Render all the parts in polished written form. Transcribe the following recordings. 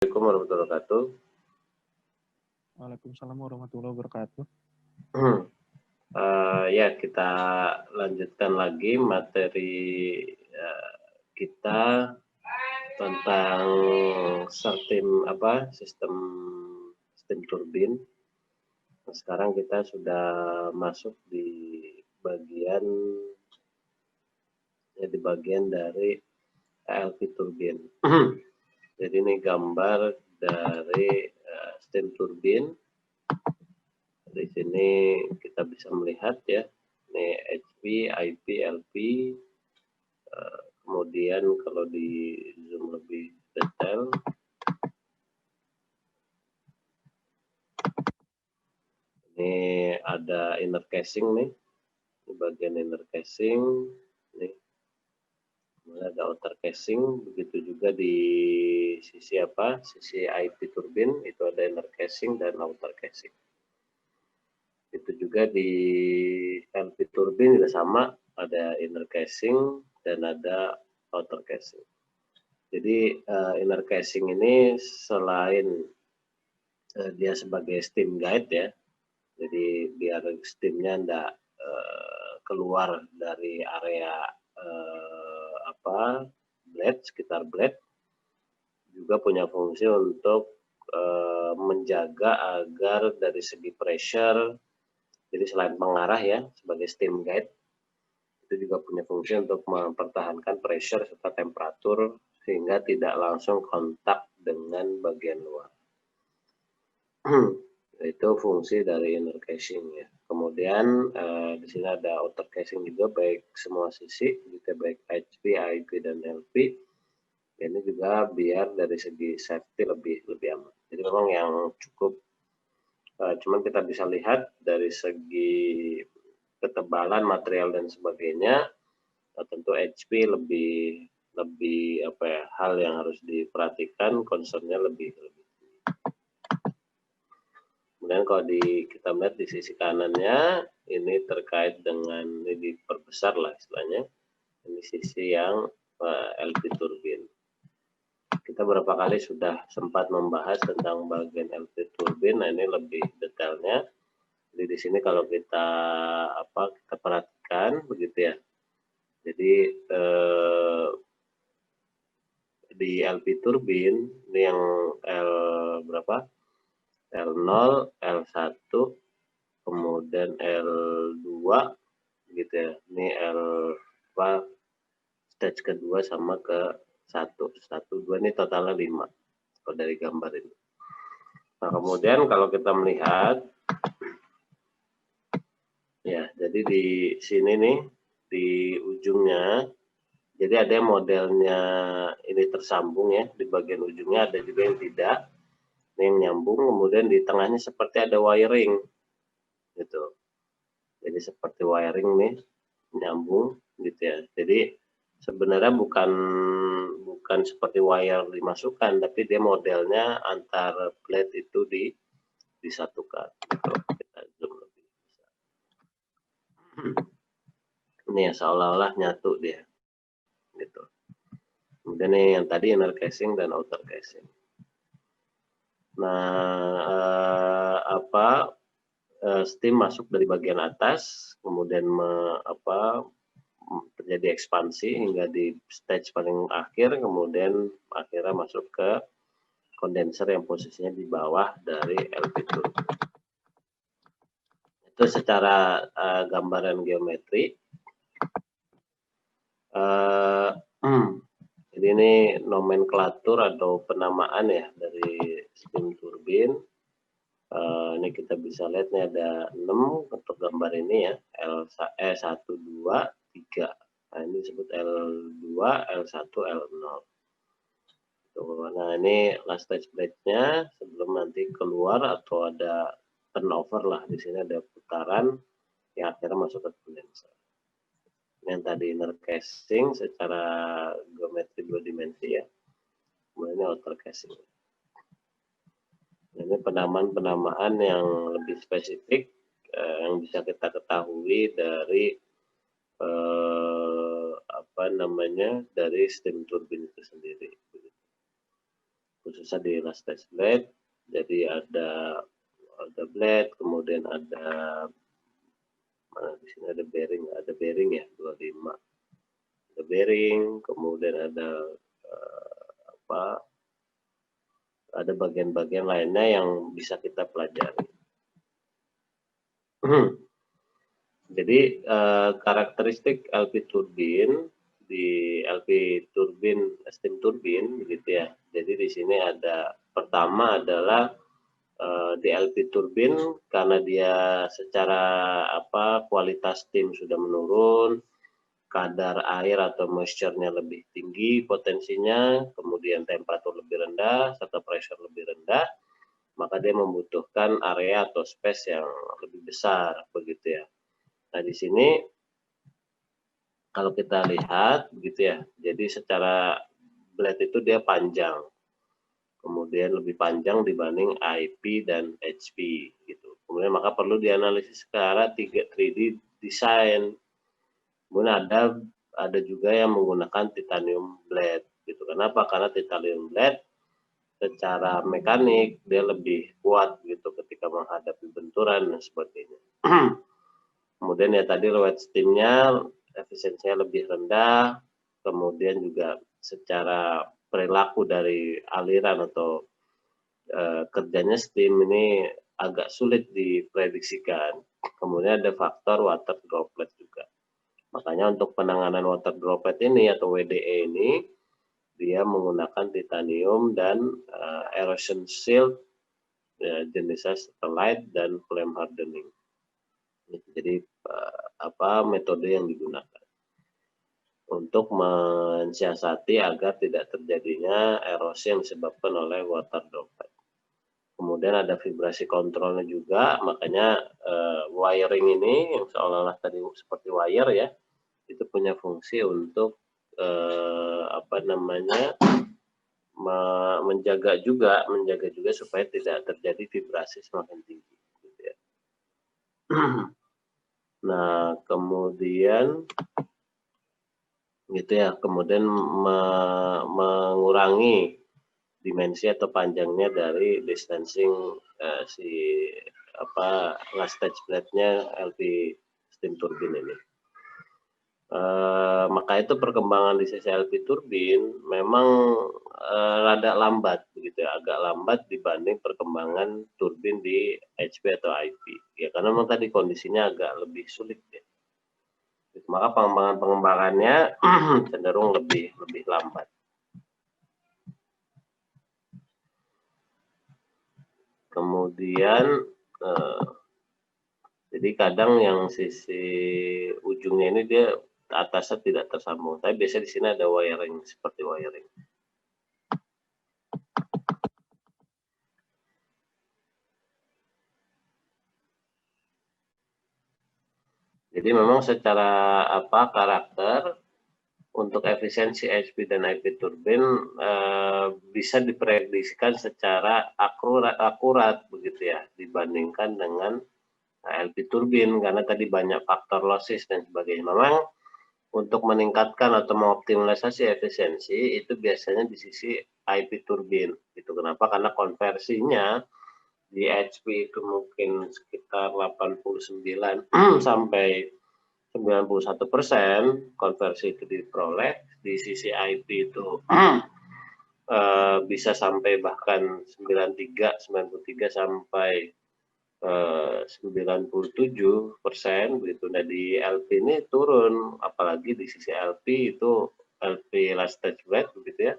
Assalamualaikum warahmatullahi wabarakatuh. Waalaikumsalam warahmatullahi wabarakatuh. Ya, kita lanjutkan lagi materi kita tentang sistem turbin. Nah, sekarang kita sudah masuk di bagian dari LP turbin. Jadi ini gambar dari steam turbin. Di sini kita bisa melihat ya, ini HP, IP, LP. Kemudian kalau di zoom lebih detail, ini ada inner casing nih, di bagian inner casing nih. Kemudian ada outer casing, begitu juga di sisi IP turbin itu ada inner casing dan outer casing. Itu juga di LP turbin juga sama, ada inner casing dan ada outer casing. Jadi inner casing ini selain dia sebagai steam guide ya, jadi biar steamnya tidak keluar dari area blade, sekitar blade, juga punya fungsi untuk menjaga agar dari segi pressure, jadi selain mengarah ya sebagai steam guide, itu juga punya fungsi untuk mempertahankan pressure serta temperatur sehingga tidak langsung kontak dengan bagian luar. Itu fungsi dari inner casing ya. Kemudian di sini ada outer casing juga, baik semua sisi, gitu, baik HP, IP dan LP. Ini juga biar dari segi safety lebih aman. Jadi memang yang cukup, cuman kita bisa lihat dari segi ketebalan material dan sebagainya, tentu HP lebih hal yang harus diperhatikan, concernnya lebih. Kemudian kalau kita melihat di sisi kanannya, ini terkait dengan, ini diperbesar lah istilahnya, ini sisi yang LP turbin. Kita beberapa kali sudah sempat membahas tentang bagian LP turbin, nah ini lebih detailnya. Jadi di sini kalau kita perhatikan begitu ya. Jadi di LP turbin ini yang L0, L1, kemudian L2 gitu ya. Ini stage kedua sama ke 1, 2 ini totalnya 5 kalau dari gambar ini. Nah, kemudian kalau kita melihat ya, jadi di sini nih di ujungnya, jadi ada yang modelnya ini tersambung ya, di bagian ujungnya ada juga yang tidak, ini yang nyambung, kemudian di tengahnya seperti ada wiring gitu. Jadi seperti wiring nih nyambung gitu ya. Jadi sebenarnya bukan seperti wire dimasukkan, tapi dia modelnya antar plate itu disatukan. Gitu. Kita zoom lebih besar. Ini ya seolah-olah nyatu dia. Gitu. Kemudian ini yang tadi inner casing dan outer casing. Nah, steam masuk dari bagian atas, kemudian terjadi ekspansi hingga di stage paling akhir, kemudian akhirnya masuk ke kondenser yang posisinya di bawah dari LP turbin. Itu secara gambaran geometri. Jadi ini nomenklatur atau penamaan ya dari steam turbin. Ini kita bisa lihat nih ada 6 untuk gambar ini ya, L1, 2, 3. Nah, ini disebut L2, L1, L0. Nah, ini last stage plate-nya sebelum nanti keluar atau ada turnover lah. Di sini ada putaran yang akhirnya masuk ke kondenser. Yang tadi inner casing secara geometri 2 dimensi ya. Kemudian outer casing. Ini penamaan yang lebih spesifik yang bisa kita ketahui dari dari steam turbin itu sendiri. khususnya di last stage blade. Jadi ada blade, kemudian ada mana di sini ada bearing ya 25. Ada bearing, kemudian ada ada bagian-bagian lainnya yang bisa kita pelajari. Jadi karakteristik LP turbin di LP turbin steam turbin begitu ya. Jadi di sini ada pertama adalah di LP turbin karena dia secara kualitas steam sudah menurun, kadar air atau moisture-nya lebih tinggi potensinya, kemudian temperatur lebih rendah serta pressure lebih rendah, maka dia membutuhkan area atau space yang lebih besar begitu ya. Nah, di sini kalau kita lihat begitu ya, jadi secara blade itu dia panjang, kemudian lebih panjang dibanding IP dan HP gitu. Kemudian maka perlu dianalisis secara 3D design. Kemudian ada juga yang menggunakan titanium blade gitu. Kenapa? Karena titanium blade secara mekanik dia lebih kuat gitu ketika menghadapi benturan dan sebagainya. Kemudian ya tadi load steam-nya efisiensinya lebih rendah, kemudian juga secara perilaku dari aliran atau kerjanya steam ini agak sulit diprediksikan. Kemudian ada faktor water droplet juga. Makanya untuk penanganan water droplet ini atau WDE ini dia menggunakan titanium dan erosion shield jenisnya Stellite dan flame hardening. Jadi metode yang digunakan untuk mensiasati agar tidak terjadinya erosi yang disebabkan oleh water droplet. Kemudian ada vibrasi kontrolnya juga, makanya wiring ini yang seolah-olah tadi seperti wire ya, itu punya fungsi untuk menjaga juga supaya tidak terjadi vibrasi semakin tinggi. Gitu ya. Nah, kemudian gitu ya, kemudian mengurangi dimensi atau panjangnya dari distancing last stage blade-nya LP steam turbine ini. Maka itu perkembangan di sisi LP turbin memang rada lambat begitu ya, agak lambat dibanding perkembangan turbin di HP atau IP ya, karena memang tadi kondisinya agak lebih sulit ya. Maka pengembangannya cenderung lebih lambat. Kemudian jadi kadang yang sisi ujungnya ini dia atasnya tidak tersambung. Tapi biasanya di sini ada wiring seperti wiring. Jadi memang secara karakter untuk efisiensi HP dan IP turbin bisa diprediksikan secara akurat begitu ya dibandingkan dengan LP turbin karena tadi banyak faktor losses dan sebagainya. Memang untuk meningkatkan atau mengoptimalisasi efisiensi itu biasanya di sisi IP turbin. Itu kenapa? Karena konversinya di HP itu mungkin sekitar 89 sampai 91% konversi itu diperoleh. Di sisi IP itu bisa sampai bahkan 93 sampai 97% begitu. Nah di LP ini turun, apalagi di sisi LP itu LP last stage blade begitu ya,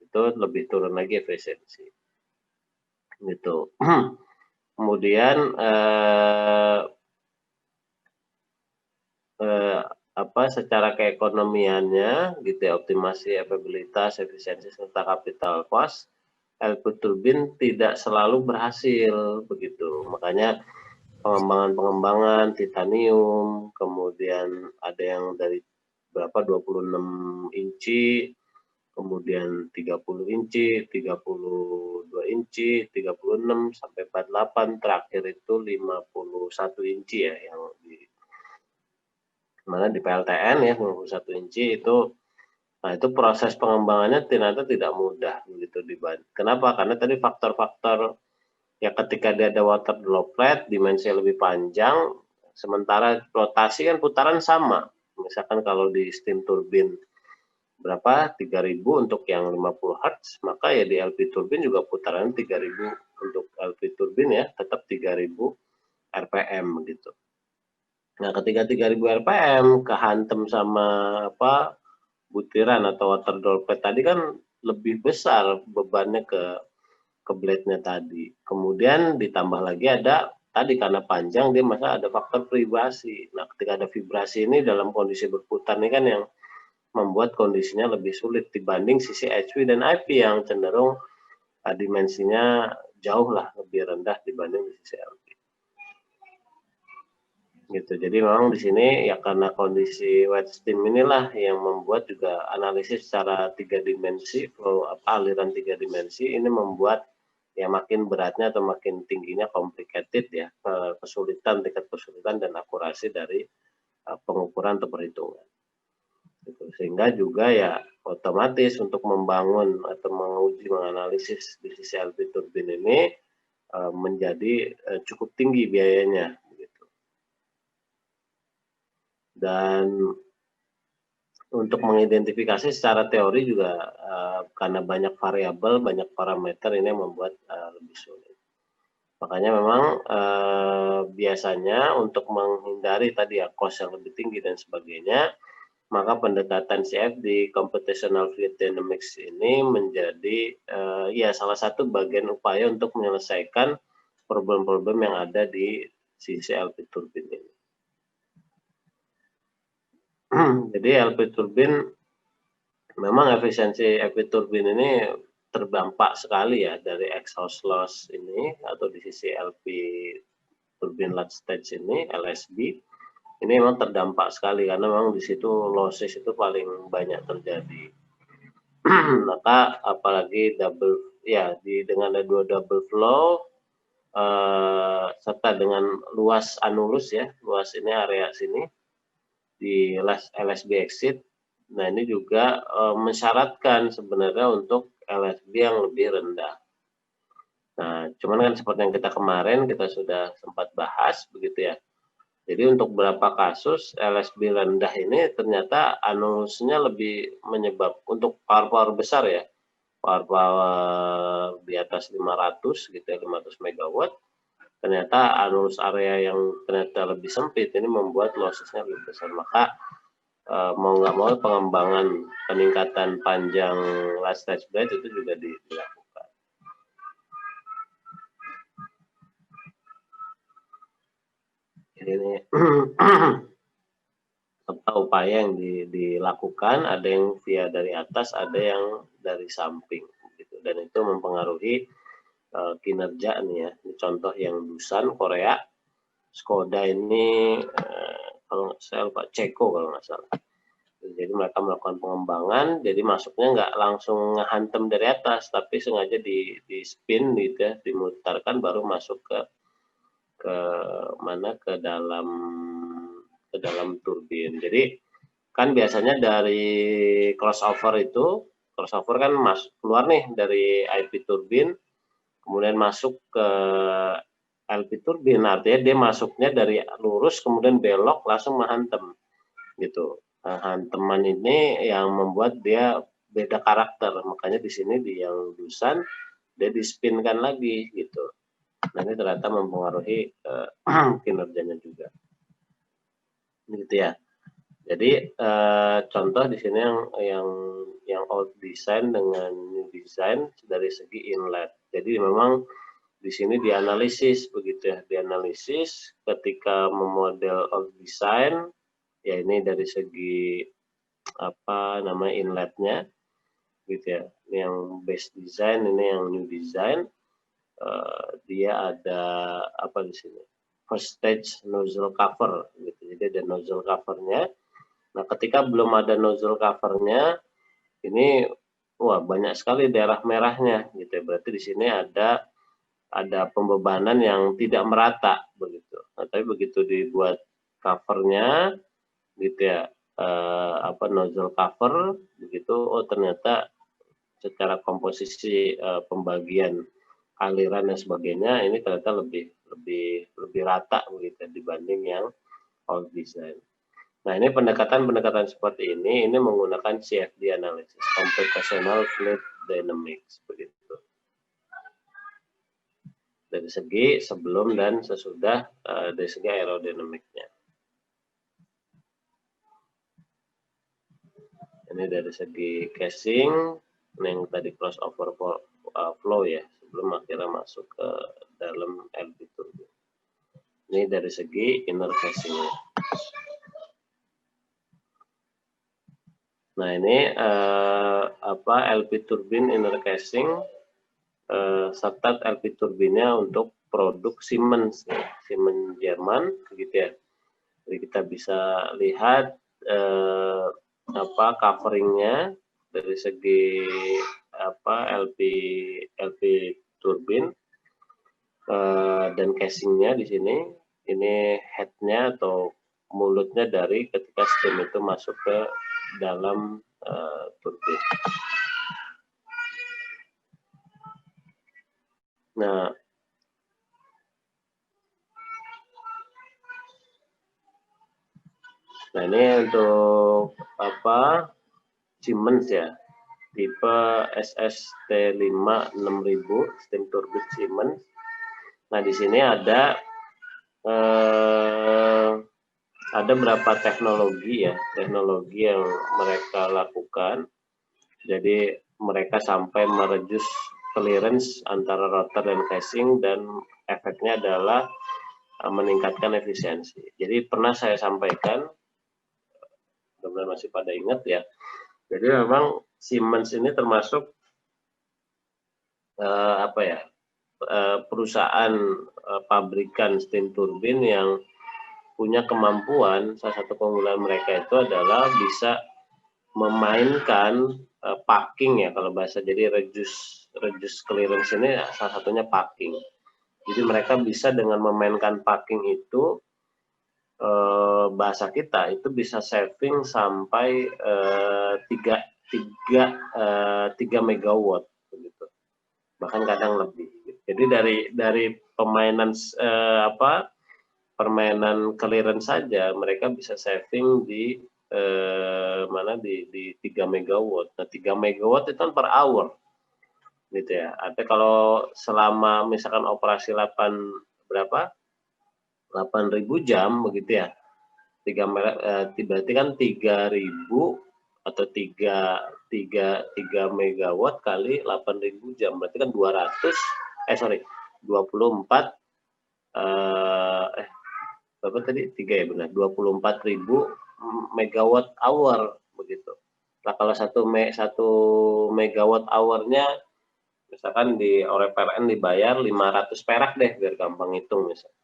itu lebih turun lagi efisiensi gitu. Kemudian secara keekonomiannya gitu ya, optimasi efektivitas, efisiensi serta capital cost, LP turbin tidak selalu berhasil begitu. Makanya pengembangan titanium, kemudian ada yang dari 26 inci, kemudian 30 inci, 32 inci, 36 sampai 48, terakhir itu 51 inci ya yang di mana di PLTN ya 51 inci itu Nah, itu proses pengembangannya ternyata tidak mudah begitu kenapa? Karena tadi faktor-faktor ya ketika dia ada water droplet, dimensinya lebih panjang, sementara rotasi kan putaran sama. Misalkan kalau di steam turbine berapa 3000 untuk yang 50 Hz, maka ya di LP turbine juga putaran 3000 untuk LP turbine ya, tetap 3000 RPM gitu. Nah, ketika 3000 RPM kehantem sama apa butiran atau water droplet tadi kan lebih besar bebannya ke blade-nya tadi. Kemudian ditambah lagi ada tadi karena panjang dia masa ada faktor vibrasi. Nah, ketika ada vibrasi ini dalam kondisi berputar ini kan yang membuat kondisinya lebih sulit dibanding sisi HV dan IP yang cenderung dimensinya jauh lah lebih rendah dibanding di sisi LV. Gitu. Jadi memang di sini ya karena kondisi wet steam inilah yang membuat juga analisis secara 3 dimensi, flow aliran 3 dimensi ini membuat ya makin beratnya atau makin tingginya complicated ya, tingkat kesulitan dan akurasi dari pengukuran atau perhitungan. Gitu. Sehingga juga ya otomatis untuk membangun atau menguji menganalisis di sisi LP turbin ini menjadi cukup tinggi biayanya. Dan untuk mengidentifikasi secara teori juga karena banyak variabel, banyak parameter ini yang membuat lebih sulit. Makanya memang biasanya untuk menghindari tadi ya cost yang lebih tinggi dan sebagainya, maka pendekatan CFD computational fluid dynamics ini menjadi ya salah satu bagian upaya untuk menyelesaikan problem-problem yang ada di sisi LP turbin ini. Jadi LP turbin memang efisiensi LP turbin ini terdampak sekali ya dari exhaust loss ini atau di sisi LP turbin large stage ini LSB ini memang terdampak sekali karena memang di situ losses itu paling banyak terjadi. Maka apalagi double ya dengan ada 2 double flow serta dengan luas anulus ya, luas ini area sini di LSB exit. Nah, ini juga mensyaratkan sebenarnya untuk LSB yang lebih rendah. Nah, cuman kan seperti yang kita kemarin kita sudah sempat bahas begitu ya. Jadi untuk beberapa kasus LSB rendah ini ternyata anulusnya lebih menyebab untuk power besar ya. Power di atas 500 gitu ya, 500 megawatt. Ternyata anulus area yang ternyata lebih sempit ini membuat lossesnya lebih besar. Maka mau nggak mau pengembangan peningkatan panjang last stage blade itu juga dilakukan. Jadi ini upaya yang dilakukan ada yang via dari atas, ada yang dari samping, gitu. Dan itu mempengaruhi kinerja nih ya. Ini contoh yang Dusan Korea, Skoda ini kalau nggak salah Pak Ceko kalau nggak salah. Jadi mereka melakukan pengembangan, jadi masuknya nggak langsung ngehantem dari atas, tapi sengaja di spin gitu ya, dimutarkan baru masuk ke mana ke dalam turbin. Jadi kan biasanya dari crossover kan keluar nih dari IP turbin, kemudian masuk ke LP turbin, artinya dia masuknya dari lurus kemudian belok langsung menghantam gitu. Nah, hanteman ini yang membuat dia beda karakter, makanya di sini di yang Dusan dia dispinkan lagi gitu. Nah, ini ternyata mempengaruhi kinerjanya juga. Gitu ya. Jadi contoh di sini yang old design dengan new design dari segi inlet. Jadi memang di sini dianalisis begitu ya, dianalisis ketika memodel old design ya ini dari segi apa namanya inletnya gitu ya. Ini yang base design, ini yang new design. Dia ada apa di sini? First stage nozzle cover gitu. Jadi ada nozzle covernya. Nah, ketika belum ada nozzle covernya, ini wah banyak sekali daerah merahnya gitu ya. Berarti di sini ada pembebanan yang tidak merata begitu. Nah, tapi begitu dibuat covernya gitu ya, nozzle cover begitu. Oh ternyata secara komposisi pembagian aliran dan sebagainya ini ternyata lebih rata begitu dibanding yang old design. Nah ini pendekatan seperti ini menggunakan CFD analysis, computational fluid dynamics begitu. Dari segi sebelum dan sesudah dari segi aerodinamiknya. Ini dari segi casing, yang tadi crossover flow ya, sebelum akhirnya masuk ke dalam LP turbine. Ini dari segi inner casingnya. Nah ini LP turbine inner casing serta LP turbinnya untuk produk Siemens Jerman, begitu ya. Jadi kita bisa lihat coveringnya dari segi LP turbin dan casingnya di sini. Ini headnya atau mulutnya dari ketika steam itu masuk ke dalam turbin. Nah, ini untuk Siemens ya, tipe SST5 6000 steam turbine Siemens. Nah di sini ada berapa teknologi yang mereka lakukan. Jadi mereka sampai mereduce clearance antara rotor dan casing, dan efeknya adalah meningkatkan efisiensi. Jadi pernah saya sampaikan, mudah-mudahan masih pada ingat ya. Jadi memang Siemens ini termasuk perusahaan pabrikan steam turbine yang punya kemampuan, salah satu keunggulan mereka itu adalah bisa memainkan packing ya kalau bahasa. Jadi reduce clearance ini salah satunya packing. Jadi mereka bisa dengan memainkan packing itu, bahasa kita itu bisa saving sampai 3 megawatt begitu, bahkan kadang lebih. Jadi dari permainan clearance saja mereka bisa saving di 3 megawatt. Nah 3 megawatt itu kan per hour gitu ya. Artinya kalau selama misalkan operasi 8.000 jam begitu ya, berarti kan 3.000 atau 3 megawatt kali 8.000 jam, berarti kan 24 berapa tadi? 3 ya benar, 24.000 megawatt hour begitu. Nah kalau 1 megawatt hournya misalkan oleh PLN dibayar 500 perak deh, biar gampang hitung misalnya.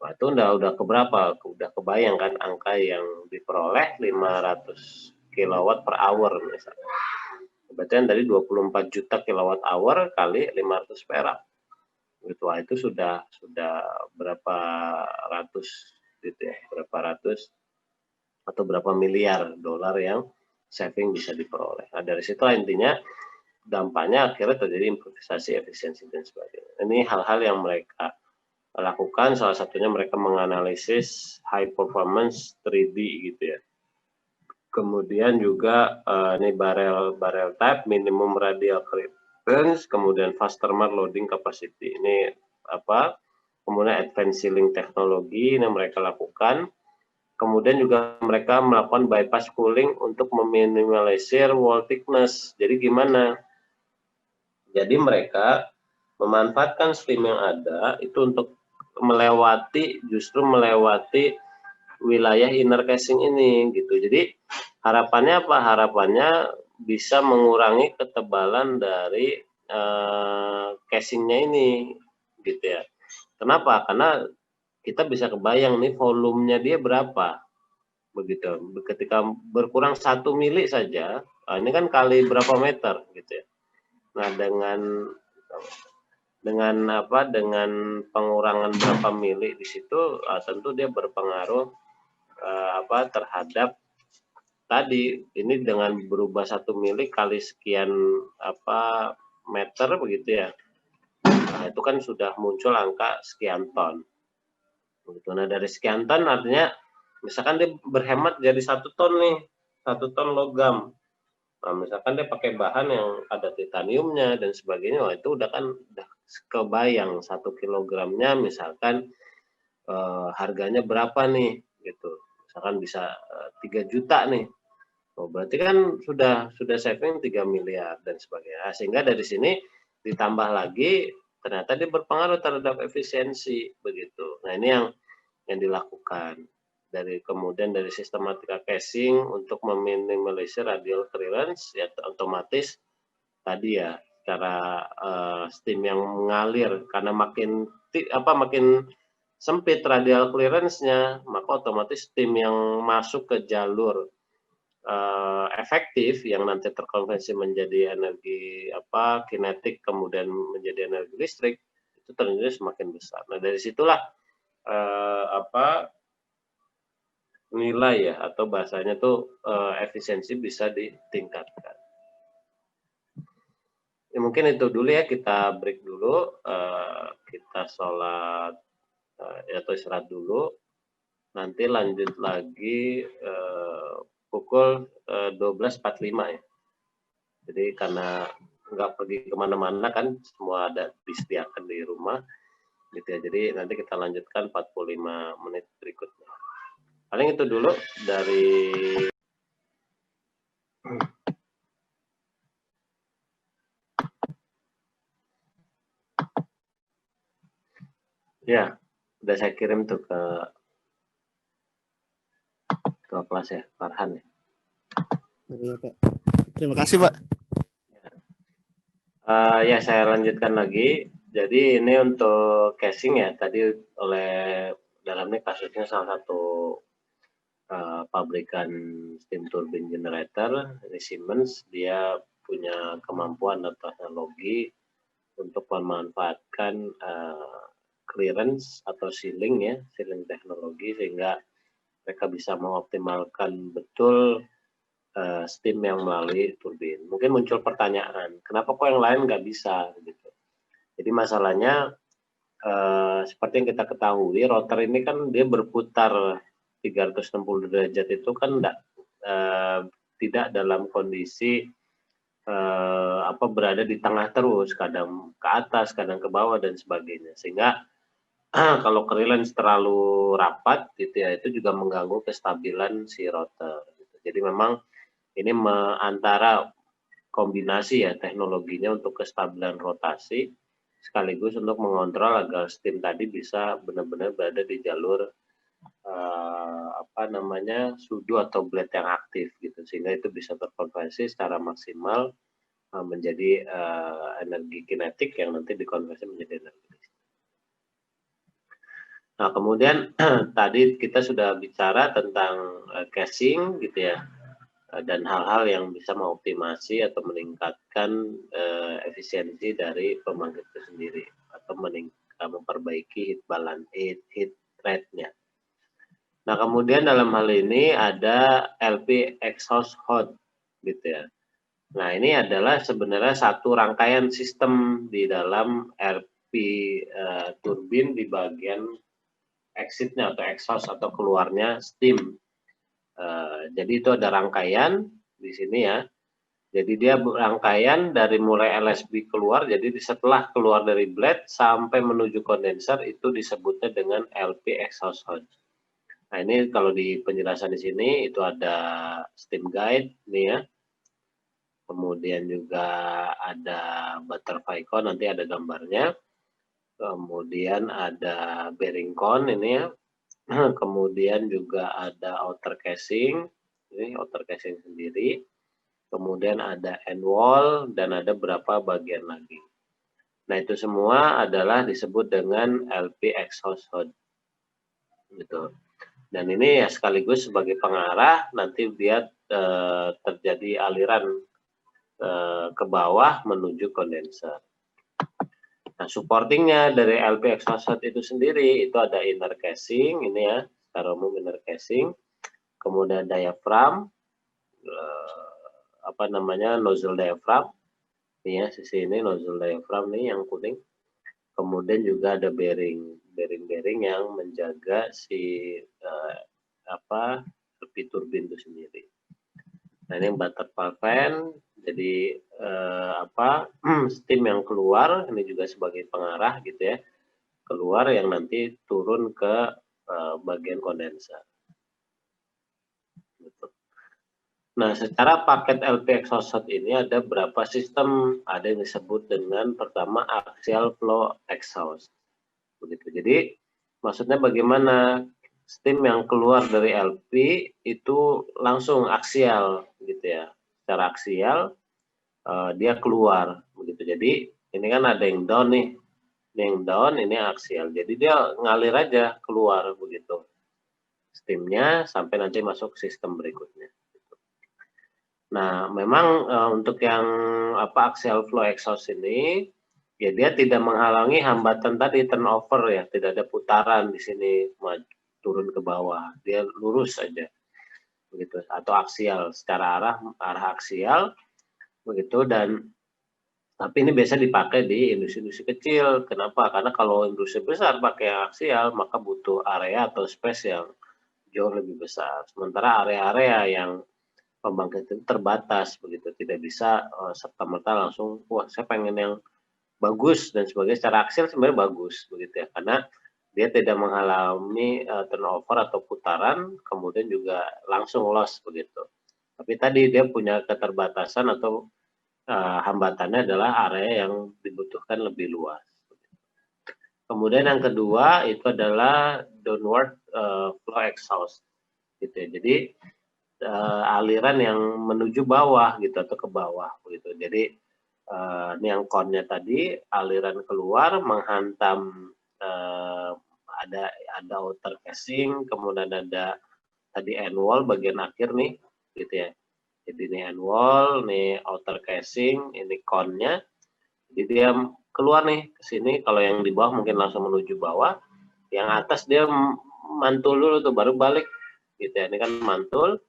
Nah itu udah keberapa? Udah kebayang kan angka yang diperoleh 500 kilowatt per hour misalnya. Berarti kan dari 24 juta kilowatt hour kali 500 perak. Gitu. Wah, itu sudah berapa ratus gitu ya, berapa ratus atau berapa miliar dolar yang saving bisa diperoleh. Nah dari situ intinya dampaknya akhirnya terjadi improvisasi, efisiensi dan sebagainya. Ini hal-hal yang mereka lakukan, salah satunya mereka menganalisis high performance 3D gitu ya. Kemudian juga ini barrel type, minimum radial clearance, kemudian fastener loading capacity. Ini kemudian advanced sealing teknologi yang mereka lakukan. Kemudian juga mereka melakukan bypass cooling untuk meminimalisir wall thickness. Jadi gimana? Jadi mereka memanfaatkan steam yang ada itu untuk melewati wilayah inner casing ini gitu. Jadi harapannya apa? Harapannya bisa mengurangi ketebalan dari casingnya ini gitu ya. Kenapa? Karena kita bisa kebayang nih volumenya dia berapa begitu. Ketika berkurang 1 mili saja, ini kan kali berapa meter gitu ya. Nah dengan pengurangan berapa mili di situ, tentu dia berpengaruh terhadap tadi ini dengan berubah 1 mili kali sekian meter begitu ya. Nah, itu kan sudah muncul angka sekian ton. Begitu. Nah, dari sekian ton artinya misalkan dia berhemat jadi 1 ton nih, 1 ton logam. Nah, misalkan dia pakai bahan yang ada titaniumnya dan sebagainya, wah itu udah kebayang 1 kilogramnya misalkan harganya berapa nih gitu. Misalkan bisa 3 juta nih. Oh, berarti kan sudah saving 3 miliar dan sebagainya. Nah, sehingga dari sini ditambah lagi ternyata dia berpengaruh terhadap efisiensi begitu. Nah, ini yang dilakukan. Kemudian dari sistematika casing untuk meminimalisir radial clearance ya otomatis tadi ya cara steam yang mengalir karena makin sempit radial clearance-nya, maka otomatis steam yang masuk ke jalur efektif yang nanti terkonversi menjadi energi kinetik kemudian menjadi energi listrik itu ternyata semakin besar. Nah, dari situlah nilai ya atau bahasanya tuh efisiensi bisa ditingkatkan. Ya, mungkin itu dulu ya, kita break dulu, kita sholat atau istirahat dulu, nanti lanjut lagi pukul 12.45 ya. Jadi karena nggak pergi kemana-mana kan, semua ada disediakan di rumah gitu ya. Jadi nanti kita lanjutkan 45 menit berikutnya. Paling itu dulu dari ya, udah saya kirim tuh ke kelas ya, Farhan ya. Iya, Pak. Terima kasih, Pak. Ya, saya lanjutkan lagi. Jadi ini untuk casing ya, tadi oleh dalamnya kasusnya salah satu pabrikan steam turbine generator, ini Siemens, dia punya kemampuan atau teknologi untuk memanfaatkan clearance atau sealing ya, sealing teknologi sehingga mereka bisa mengoptimalkan betul steam yang melalui turbin. Mungkin muncul pertanyaan, kenapa kok yang lain nggak bisa? Gitu. Jadi masalahnya seperti yang kita ketahui, rotor ini kan dia berputar 360 derajat itu kan tidak dalam kondisi berada di tengah terus, kadang ke atas, kadang ke bawah dan sebagainya. Sehingga kalau clearance terlalu rapat gitu ya, itu juga mengganggu kestabilan si rotor. Gitu. Jadi memang ini antara kombinasi ya teknologinya untuk kestabilan rotasi sekaligus untuk mengontrol agar steam tadi bisa benar-benar berada di jalur sudu atau blade yang aktif gitu sehingga itu bisa terkonversi secara maksimal menjadi energi kinetik yang nanti dikonversi menjadi energi listrik. Nah, kemudian tadi kita sudah bicara tentang casing gitu ya. Dan hal-hal yang bisa mengoptimasi atau meningkatkan efisiensi dari pembangkit itu sendiri atau memperbaiki heat balance, heat rate-nya. Nah, kemudian dalam hal ini ada LP exhaust hood gitu ya. Nah, ini adalah sebenarnya satu rangkaian sistem di dalam LP turbin di bagian exit-nya atau exhaust atau keluarnya steam. Jadi itu ada rangkaian di sini ya. Jadi dia rangkaian dari mulai LSB keluar, jadi setelah keluar dari blade sampai menuju kondenser itu disebutnya dengan LP exhaust hood. Nah, ini kalau di penjelasan di sini itu ada steam guide nih ya. Kemudian juga ada butterfly cone, nanti ada gambarnya. Kemudian ada bearing cone ini ya. Kemudian juga ada outer casing, ini outer casing sendiri. Kemudian ada end wall dan ada beberapa bagian lagi. Nah, itu semua adalah disebut dengan LP exhaust hood. Gitu. Dan ini ya sekaligus sebagai pengarah nanti dia terjadi aliran ke bawah menuju kondenser. Nah, supportingnya dari LP exhaust hood itu sendiri itu ada inner casing ini ya, secara umum inner casing, kemudian diaphragm, apa namanya, nozzle diaphragm. Ini ya, sisi ini nozzle diaphragm nih yang kuning. Kemudian juga ada bearing yang menjaga si apa, LP turbin itu sendiri. Nah, ini butterfly fan. Jadi apa, steam yang keluar ini juga sebagai pengarah gitu ya, keluar yang nanti turun ke bagian kondenser. Gitu. Nah, secara paket LP exhaust ini ada berapa sistem? Ada yang disebut dengan pertama axial flow exhaust. Begitu. Jadi maksudnya bagaimana steam yang keluar dari LP itu langsung aksial gitu ya. Secara aksial dia keluar begitu. Jadi ini kan ada yang down nih. Ini yang down, ini aksial. Jadi dia ngalir aja keluar begitu. Steamnya sampai nanti masuk sistem berikutnya. Nah, memang untuk yang apa axial flow exhaust ini ya dia tidak menghalangi hambatan tadi turnover ya, tidak ada putaran di sini turun ke bawah, dia lurus saja begitu, atau aksial secara arah aksial begitu. Dan tapi ini biasa dipakai di industri-industri kecil. Kenapa? Karena kalau industri besar pakai aksial maka butuh area atau space yang jauh lebih besar. Sementara area-area yang pembangkit itu terbatas begitu, tidak bisa serta-merta langsung wah saya pengen yang bagus dan sebagainya. Secara aksial sebenarnya bagus begitu ya, karena dia tidak mengalami turnover atau putaran, kemudian juga langsung loss begitu. Tapi tadi dia punya keterbatasan atau hambatannya adalah area yang dibutuhkan lebih luas. Kemudian yang kedua itu adalah downward flow exhaust gitu ya. Jadi aliran yang menuju bawah gitu atau ke bawah begitu. Jadi ini yang konnya tadi aliran keluar menghantam ada outer casing, kemudian ada tadi end wall bagian akhir nih gitu ya. Jadi ini end wall, nih outer casing, ini konnya. Jadi dia keluar nih ke sini. Kalau yang di bawah mungkin langsung menuju bawah, yang atas dia mantul dulu tuh baru balik gitu ya. Ini kan mantul,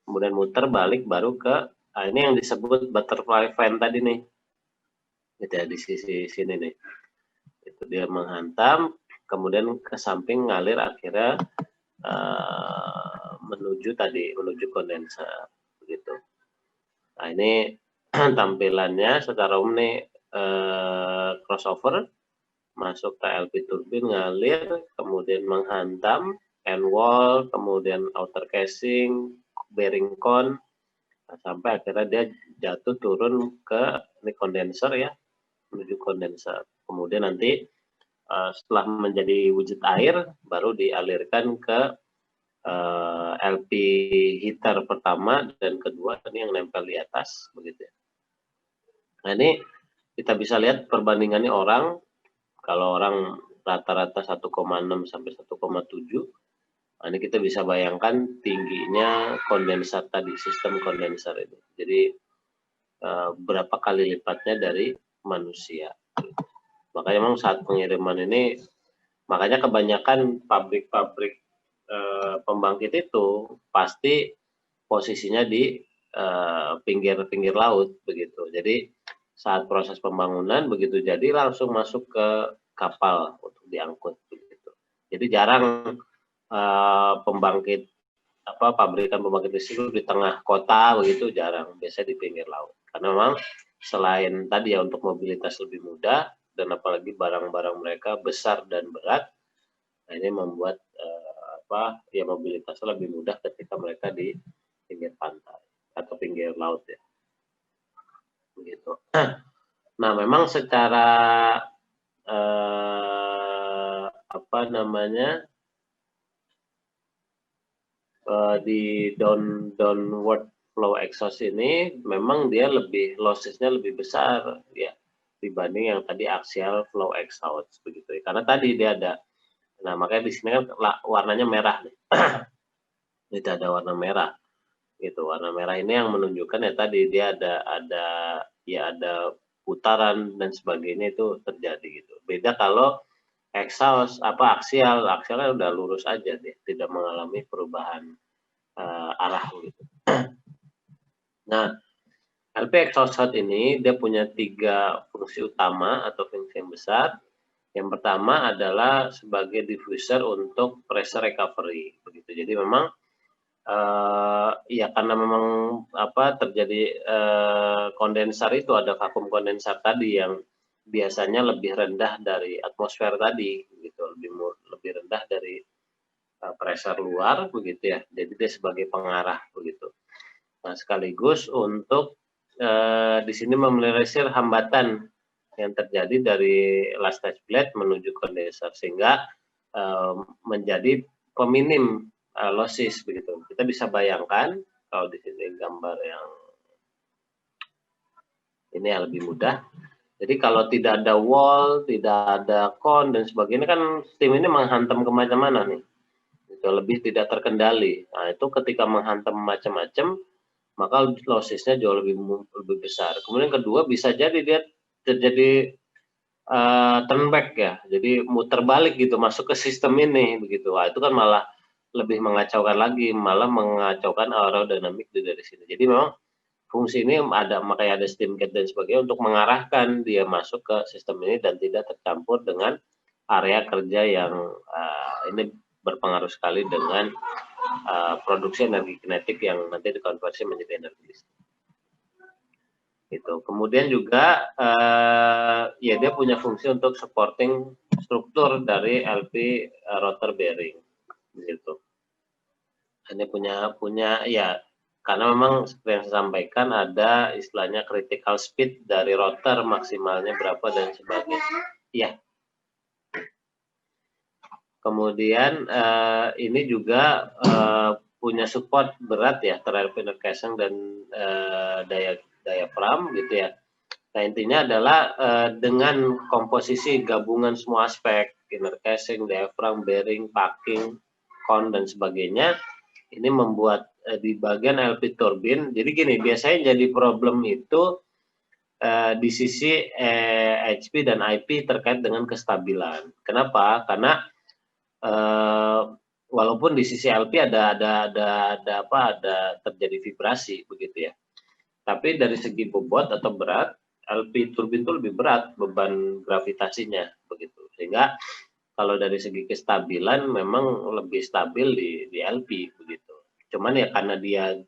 kemudian muter balik baru ke ini yang disebut butterfly fan tadi nih gitu ya, di sisi sini nih itu dia menghantam kemudian ke samping ngalir akhirnya menuju kondenser begitu. Nah ini tampilannya secara umum nih crossover masuk ke LP turbin ngalir kemudian menghantam end wall kemudian outer casing bearing con sampai akhirnya dia jatuh turun ke ini kondenser ya, menuju kondenser. Kemudian nanti setelah menjadi wujud air baru dialirkan ke LP heater pertama dan kedua ini yang nempel di atas begitu ya. Nah ini kita bisa lihat perbandingannya orang, kalau orang rata-rata 1,6 sampai 1,7. Nah, ini kita bisa bayangkan tingginya kondenser tadi, sistem kondenser itu. Jadi berapa kali lipatnya dari manusia. Makanya memang saat pengiriman ini, makanya kebanyakan pabrik-pabrik pembangkit itu pasti posisinya di pinggir-pinggir laut begitu. Jadi saat proses pembangunan begitu jadi langsung masuk ke kapal untuk diangkut begitu. Jadi jarang pabrikan pembangkit listrik di tengah kota begitu jarang, biasanya di pinggir laut. Karena memang selain tadi ya untuk mobilitas lebih mudah dan apalagi barang-barang mereka besar dan berat, nah ini membuat mobilitasnya lebih mudah ketika mereka di pinggir pantai atau pinggir laut ya. Begitu. Nah, memang secara di downward flow exhaust ini memang dia lossesnya lebih besar ya dibanding yang tadi axial flow exhaust begitu ya. Karena tadi dia ada, nah makanya di sini kan warnanya merah nih. Ini ada warna merah gitu. Warna merah ini yang menunjukkan ya tadi dia ada putaran dan sebagainya itu terjadi gitu. Beda kalau exhaust aksialnya udah lurus aja dia, tidak mengalami perubahan arah gitu. Nah, LP exhaust hose ini dia punya 3 fungsi utama atau fungsi yang besar. Yang pertama adalah sebagai diffuser untuk pressure recovery, begitu. Jadi memang ya karena memang terjadi kondensar itu, ada vakum kondensar tadi yang biasanya lebih rendah dari atmosfer tadi, gitu, lebih rendah dari pressure luar, begitu ya. Jadi dia sebagai pengarah, begitu. Nah, sekaligus untuk di sini meminimalisir hambatan yang terjadi dari last stage blade menuju kondenser, sehingga menjadi peminim losses, begitu. Kita bisa bayangkan kalau di sini gambar yang ini yang lebih mudah. Jadi kalau tidak ada wall, tidak ada kon dan sebagainya, kan steam ini menghantam kemana-mana nih. Itu lebih tidak terkendali. Nah, itu ketika menghantam macam-macam, maka lossesnya jauh lebih besar. Kemudian kedua, bisa jadi dia terjadi turn back ya, jadi muter balik gitu masuk ke sistem ini, begitu. Wah, itu kan malah lebih mengacaukan lagi, malah mengacaukan aerodinamik dari sini. Jadi memang fungsi ini makanya ada steam gate dan sebagainya untuk mengarahkan dia masuk ke sistem ini dan tidak tercampur dengan area kerja yang ini berpengaruh sekali dengan produksi energi kinetik yang nanti dikonversi menjadi energi listrik. Gitu. Kemudian juga ya dia punya fungsi untuk supporting struktur dari LP rotor bearing, gitu. Ini punya ya, karena memang seperti yang saya sampaikan ada istilahnya critical speed dari rotor, maksimalnya berapa dan sebagainya. Ya. Kemudian ini juga punya support berat ya terhadap inner casing dan diaphragm, gitu ya. Nah, intinya adalah dengan komposisi gabungan semua aspek, inner casing, diaphragm, bearing, packing, kon dan sebagainya, ini membuat di bagian LP turbin. Jadi gini, biasanya jadi problem itu di sisi HP dan IP terkait dengan kestabilan. Kenapa? Karena walaupun di sisi LP ada terjadi vibrasi, begitu ya. Tapi dari segi bobot atau berat, LP turbin itu lebih berat beban gravitasinya, begitu. Sehingga kalau dari segi kestabilan memang lebih stabil di LP, begitu. Cuman ya karena dia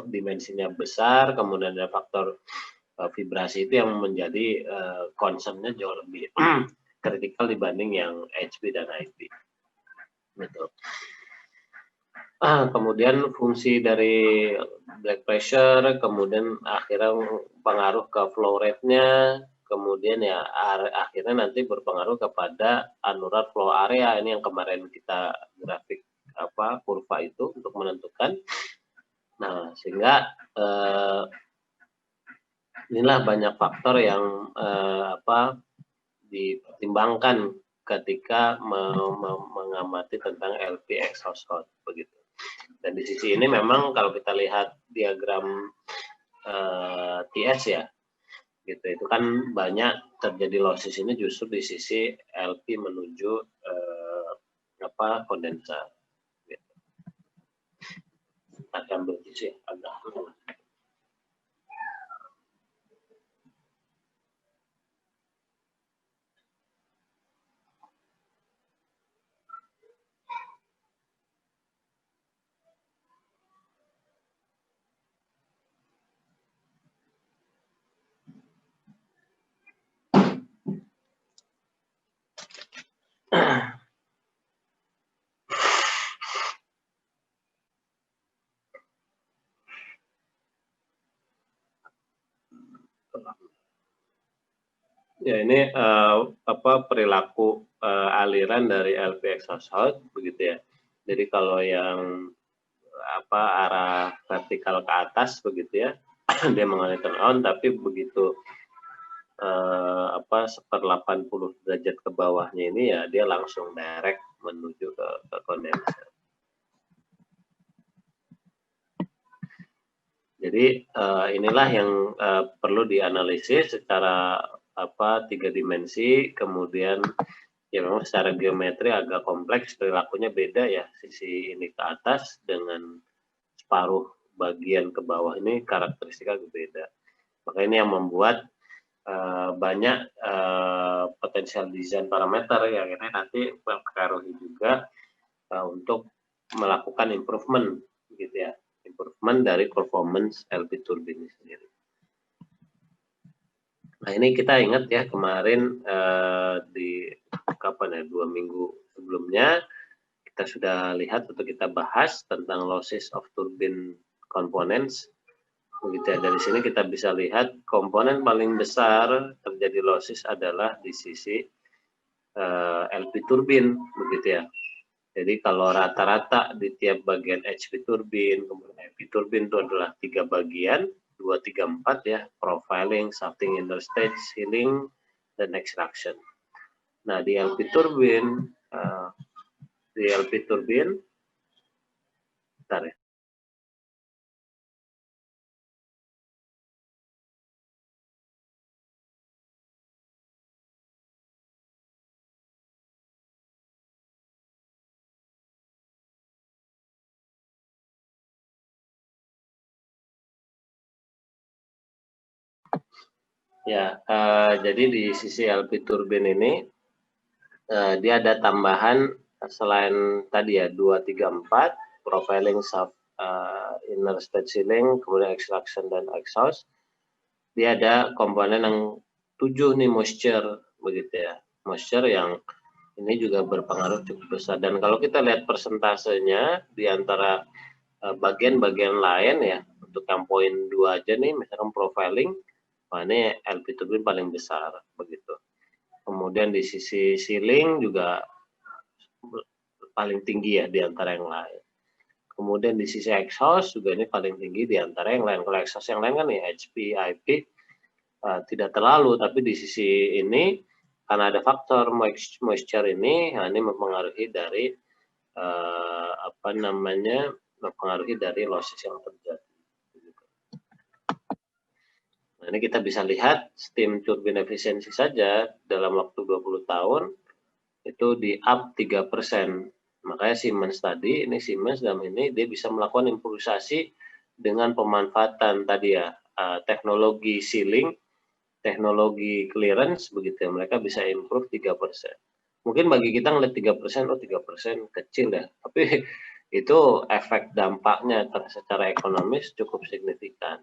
dimensinya besar, kemudian ada faktor vibrasi itu yang menjadi concern-nya jauh lebih kritikal dibanding yang HP dan IP. Betul. Kemudian fungsi dari black pressure, kemudian akhirnya pengaruh ke flow rate-nya, kemudian ya akhirnya nanti berpengaruh kepada annular flow area, ini yang kemarin kita grafik kurva itu untuk menentukan. Nah, sehingga inilah banyak faktor yang dipertimbangkan ketika mengamati tentang LP exhaust hose, begitu. Dan di sisi ini memang kalau kita lihat diagram TS ya, gitu, itu kan banyak terjadi losses ini justru di sisi LP menuju kondensar. Gitu. Akan bersih agak. Ya, ini perilaku aliran dari LP exhaust hose, begitu ya. Jadi kalau yang arah vertikal ke atas, begitu ya, dia mengalami turn on, tapi begitu 1/80 derajat ke bawahnya ini ya dia langsung direct menuju ke kondenser. Jadi inilah yang perlu dianalisis secara 3 dimensi, kemudian ya memang secara geometri agak kompleks, perilakunya beda ya, sisi ini ke atas dengan separuh bagian ke bawah ini karakteristiknya berbeda. Maka ini yang membuat banyak potensial desain parameter yang ini nanti mempengaruhi juga untuk melakukan improvement gitu ya, improvement dari performance LP turbine sendiri. Nah ini kita ingat ya kemarin di kapan ya 2 minggu sebelumnya kita sudah lihat atau kita bahas tentang losses of turbine components. Begitu ya, dari sini kita bisa lihat komponen paling besar terjadi losses adalah di sisi LP turbine, begitu ya. Jadi kalau rata-rata di tiap bagian HP turbine, kemudian LP turbine itu adalah 3 bagian, 2, 3, 4 ya, profiling, shafting, inner stage, sealing, dan extraction. Nah di LP turbine, bentar ya. Ya, jadi di sisi LP turbine ini dia ada tambahan selain tadi ya 2, 3, 4 profiling, shaft, inner stage sealing, kemudian extraction dan exhaust. Dia ada komponen yang 7 nih moisture begitu ya. Moisture yang ini juga berpengaruh cukup besar. Dan kalau kita lihat persentasenya di antara bagian-bagian lain ya, untuk yang poin 2 aja nih, misalkan profiling, wah ini LP turbine paling besar begitu. Kemudian di sisi sealing juga paling tinggi ya di antara yang lain. Kemudian di sisi exhaust juga ini paling tinggi di antara yang lain. Kalau exhaust yang lain kan ya HP, IP tidak terlalu, tapi di sisi ini karena ada faktor moisture ini, nah ini mempengaruhi dari mempengaruhi dari losses yang terjadi. Nah, ini kita bisa lihat steam turbine efisiensi saja dalam waktu 20 tahun itu di up 3%. Makanya Siemens tadi, ini Siemens dalam ini dia bisa melakukan improvisasi dengan pemanfaatan tadi ya teknologi sealing, teknologi clearance begitu ya. Mereka bisa improve 3%. Mungkin bagi kita ngeliat 3%, oh 3% kecil ya. Tapi itu efek dampaknya secara ekonomis cukup signifikan.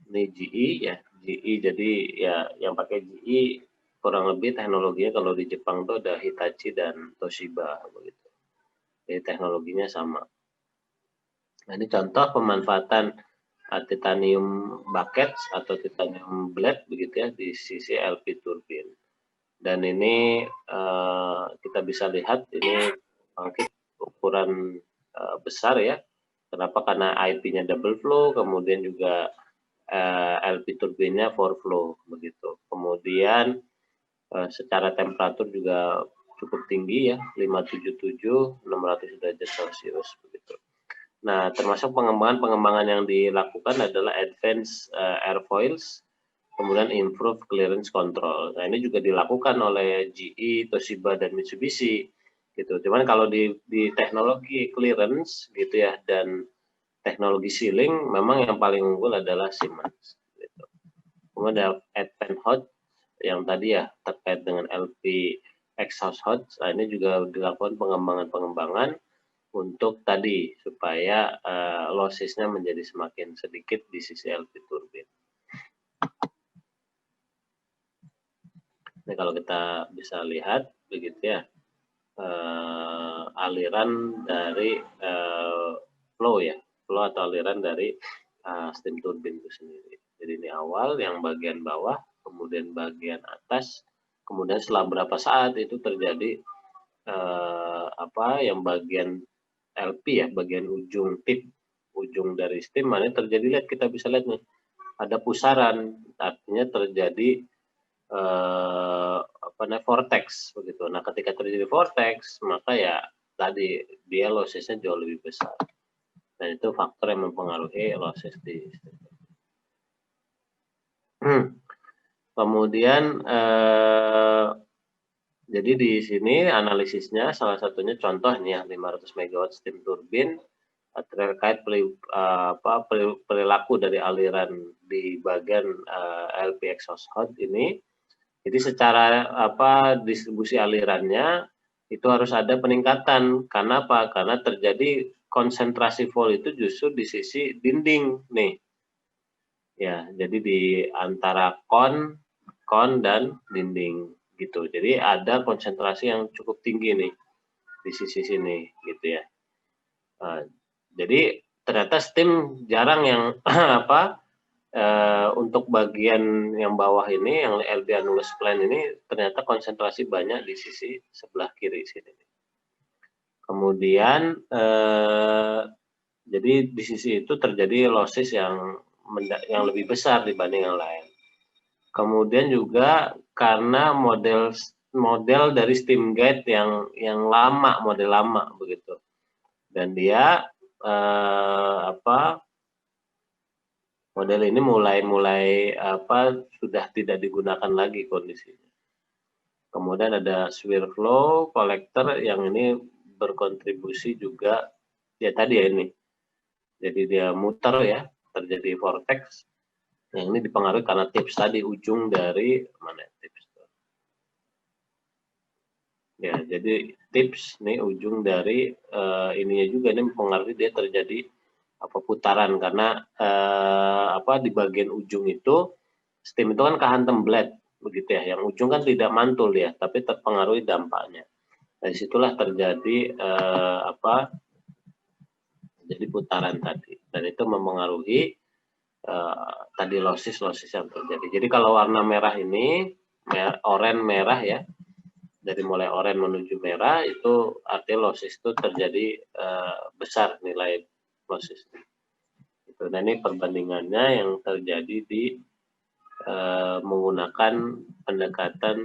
Ini GE ya, GE jadi ya yang pakai GE kurang lebih teknologinya kalau di Jepang tuh ada Hitachi dan Toshiba begitu. Jadi teknologinya sama. Nah ini contoh pemanfaatan titanium buckets atau titanium blade begitu ya di sisi LP turbine. Dan ini kita bisa lihat ini pembangkit ukuran besar ya. Kenapa? Karena IP-nya double flow, kemudian juga LP turbine-nya 4 flow begitu. Kemudian secara temperatur juga cukup tinggi ya, 577 600 derajat Celcius begitu. Nah, termasuk pengembangan yang dilakukan adalah advanced airfoils, kemudian improve clearance control. Nah, ini juga dilakukan oleh GE, Toshiba dan Mitsubishi gitu. Cuman kalau di teknologi clearance gitu ya dan teknologi sealing memang yang paling unggul adalah Siemens. Gitu. Kemudian advanced hot yang tadi ya terkait dengan LP exhaust hot, nah ini juga dilakukan pengembangan untuk tadi supaya lossesnya menjadi semakin sedikit di sisi LP turbine. Nah kalau kita bisa lihat begitu ya aliran dari flow ya. Flow atau aliran dari steam turbine itu sendiri. Jadi ini awal yang bagian bawah, kemudian bagian atas, kemudian setelah berapa saat itu terjadi yang bagian LP ya, bagian ujung tip, ujung dari steam, mana terjadi, lihat kita bisa lihat nih, ada pusaran, artinya terjadi vortex begitu. Nah ketika terjadi vortex, maka ya tadi dia lossesnya jauh lebih besar. Dan itu faktor yang mempengaruhi losses di kemudian jadi di sini analisisnya salah satunya contoh nih ya 500 MW steam turbine terkait perilaku dari aliran di bagian LP exhaust hot ini. Jadi secara distribusi alirannya itu harus ada peningkatan. Karena apa? Karena terjadi konsentrasi volt itu justru di sisi dinding nih. Ya, jadi di antara kon dan dinding gitu. Jadi ada konsentrasi yang cukup tinggi nih di sisi sini gitu ya. Jadi ternyata steam jarang yang untuk bagian yang bawah ini, yang LB annulus plane ini ternyata konsentrasi banyak di sisi sebelah kiri sini. Kemudian jadi di sisi itu terjadi losses yang lebih besar dibanding yang lain. Kemudian juga karena model dari steam gate yang lama, model lama begitu. Dan dia model ini mulai sudah tidak digunakan lagi kondisinya. Kemudian ada swirl flow collector yang ini berkontribusi juga ya tadi ya ini. Jadi dia muter ya, terjadi vortex. Yang ini dipengaruhi karena tips tadi, ujung dari mana tips? Ya, jadi tips nih ujung dari ininya juga ini mempengaruhi dia terjadi putaran karena di bagian ujung itu steam itu kan kehantam blade begitu ya, yang ujung kan tidak mantul ya, tapi terpengaruhi dampaknya. Dari situlah terjadi jadi putaran tadi, dan itu mempengaruhi tadi losses yang terjadi. Jadi kalau warna merah ini, oranye merah ya, dari mulai oranye menuju merah itu artinya losses itu terjadi besar nilai losses. Nah ini perbandingannya yang terjadi di menggunakan pendekatan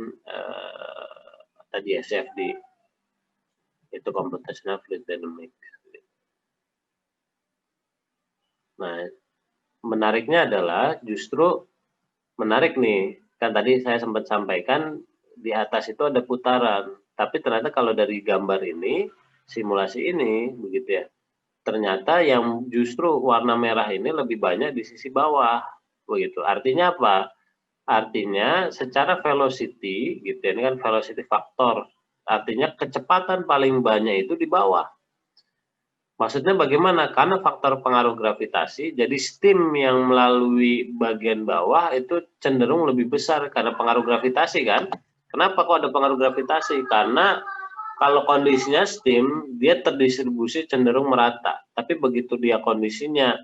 tadi CFD, itu computational fluid dynamics. Nah menariknya adalah justru menarik nih, kan tadi saya sempat sampaikan di atas itu ada putaran, tapi ternyata kalau dari gambar ini, simulasi ini begitu ya, ternyata yang justru warna merah ini lebih banyak di sisi bawah begitu. Artinya apa? Artinya secara velocity gitu ya, ini kan velocity factor, artinya kecepatan paling banyak itu di bawah. Maksudnya bagaimana? Karena faktor pengaruh gravitasi, jadi steam yang melalui bagian bawah itu cenderung lebih besar karena pengaruh gravitasi kan? Kenapa kok ada pengaruh gravitasi? Karena kalau kondisinya steam, dia terdistribusi cenderung merata. Tapi begitu dia kondisinya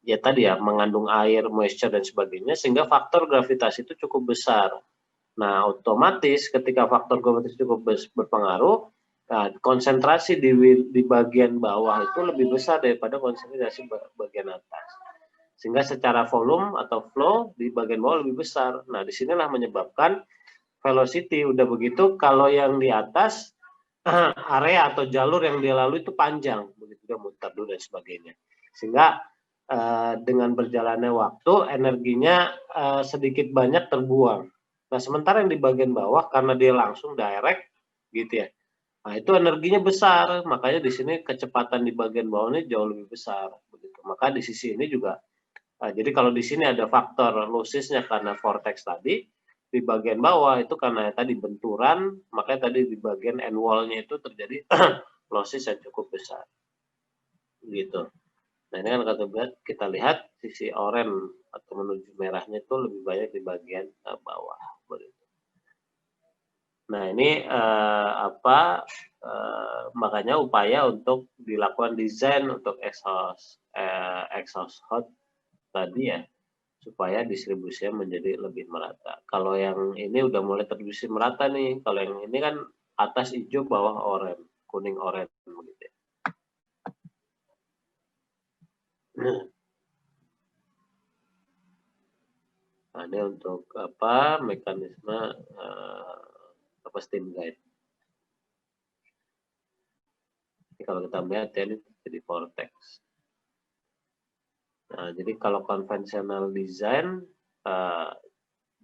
ya tadi ya, mengandung air, moisture dan sebagainya, sehingga faktor gravitasi itu cukup besar. Nah, otomatis ketika faktor gravitasi cukup berpengaruh, nah, konsentrasi di bagian bawah itu lebih besar daripada konsentrasi bagian atas. Sehingga secara volume atau flow di bagian bawah lebih besar. Nah, disinilah menyebabkan velocity udah begitu, kalau yang di atas area atau jalur yang dia lalui itu panjang, begitu dia muter dulu dan sebagainya. Sehingga dengan berjalannya waktu, energinya sedikit banyak terbuang. Nah, sementara yang di bagian bawah karena dia langsung direct gitu ya. Nah, itu energinya besar, makanya di sini kecepatan di bagian bawahnya jauh lebih besar begitu. Maka di sisi ini juga jadi kalau di sini ada faktor lossesnya karena vortex tadi, di bagian bawah itu karena tadi benturan, makanya tadi di bagian end wall-nya itu terjadi losses yang cukup besar. Gitu. Nah, ini kan kita lihat sisi oranye atau menuju merahnya itu lebih banyak di bagian bawah. Nah, ini makanya upaya untuk dilakukan desain untuk exhaust hot tadi ya, supaya distribusinya menjadi lebih merata. Kalau yang ini udah mulai terdistribusi merata nih, kalau yang ini kan atas hijau, bawah oranye, kuning oranye begitu ya. Nah, ini untuk mekanisme steam guide. Jadi kalau kita melihat ya, ini jadi vortex. Nah, jadi kalau konvensional design,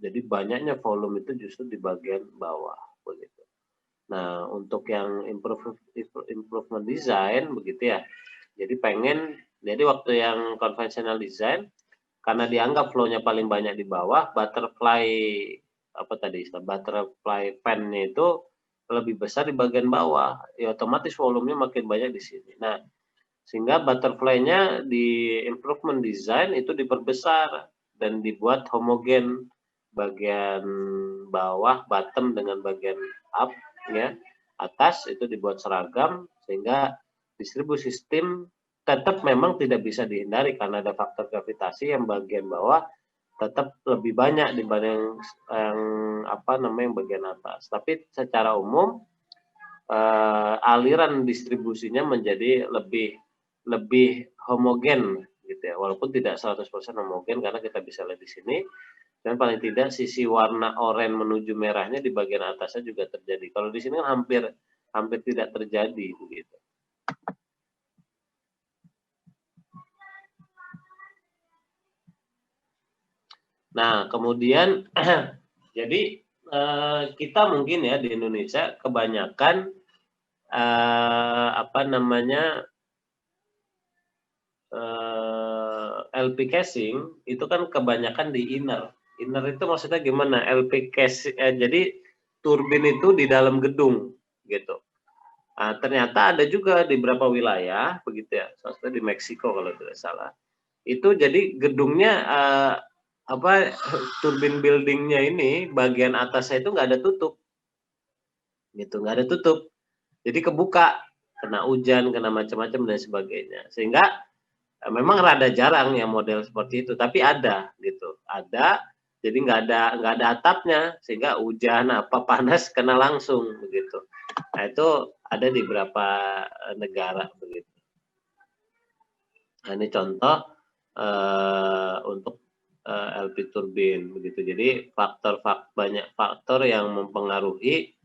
jadi banyaknya volume itu justru di bagian bawah begitu. Nah, untuk yang improvement design begitu ya. Jadi waktu yang konvensional design karena dianggap flow-nya paling banyak di bawah, butterfly fan-nya itu lebih besar di bagian bawah. Ya otomatis volumenya makin banyak di sini. Nah, sehingga butterfly-nya di improvement design itu diperbesar dan dibuat homogen, bagian bawah bottom dengan bagian up ya atas itu dibuat seragam, sehingga distribusi sistem tetap memang tidak bisa dihindari karena ada faktor gravitasi yang bagian bawah tetap lebih banyak dibanding yang bagian atas. Tapi secara umum aliran distribusinya menjadi lebih homogen gitu ya, walaupun tidak 100% homogen karena kita bisa lihat di sini, dan paling tidak sisi warna oranye menuju merahnya di bagian atasnya juga terjadi. Kalau di sini kan hampir tidak terjadi begitu. Nah, kemudian jadi kita mungkin ya di Indonesia kebanyakan LP casing itu kan kebanyakan di inner. Inner itu maksudnya gimana? LP casing jadi turbin itu di dalam gedung gitu. Nah, ternyata ada juga di beberapa wilayah begitu ya, salah di Meksiko kalau tidak salah. Itu jadi gedungnya turbin buildingnya ini bagian atasnya itu nggak ada tutup, gitu, nggak ada tutup. Jadi kebuka, kena hujan, kena macam-macam dan sebagainya. Sehingga memang rada jarang ya model seperti itu, tapi ada gitu, ada. Jadi nggak ada atapnya, sehingga hujan apa panas kena langsung begitu. Nah itu ada di beberapa negara begitu. Nah ini contoh untuk LP turbin begitu. Jadi banyak faktor yang mempengaruhi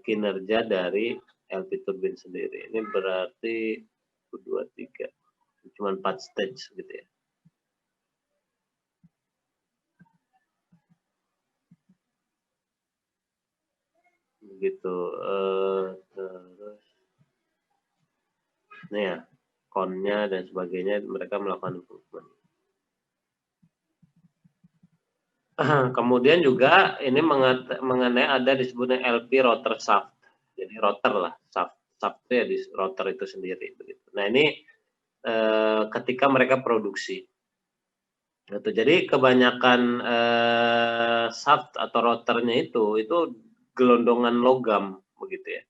kinerja dari LP turbin sendiri. Ini berarti 1, 2, 3. Cuma 4 stage gitu ya. Begitu. Terus ini ya, konnya dan sebagainya mereka melakukan improvement. Kemudian juga ini mengenai ada disebutnya LP rotor shaft. Jadi rotor lah, shaft itu ya di rotor itu sendiri begitu. Nah, ini ketika mereka produksi. Gitu. Jadi kebanyakan shaft atau rotornya itu gelondongan logam begitu ya.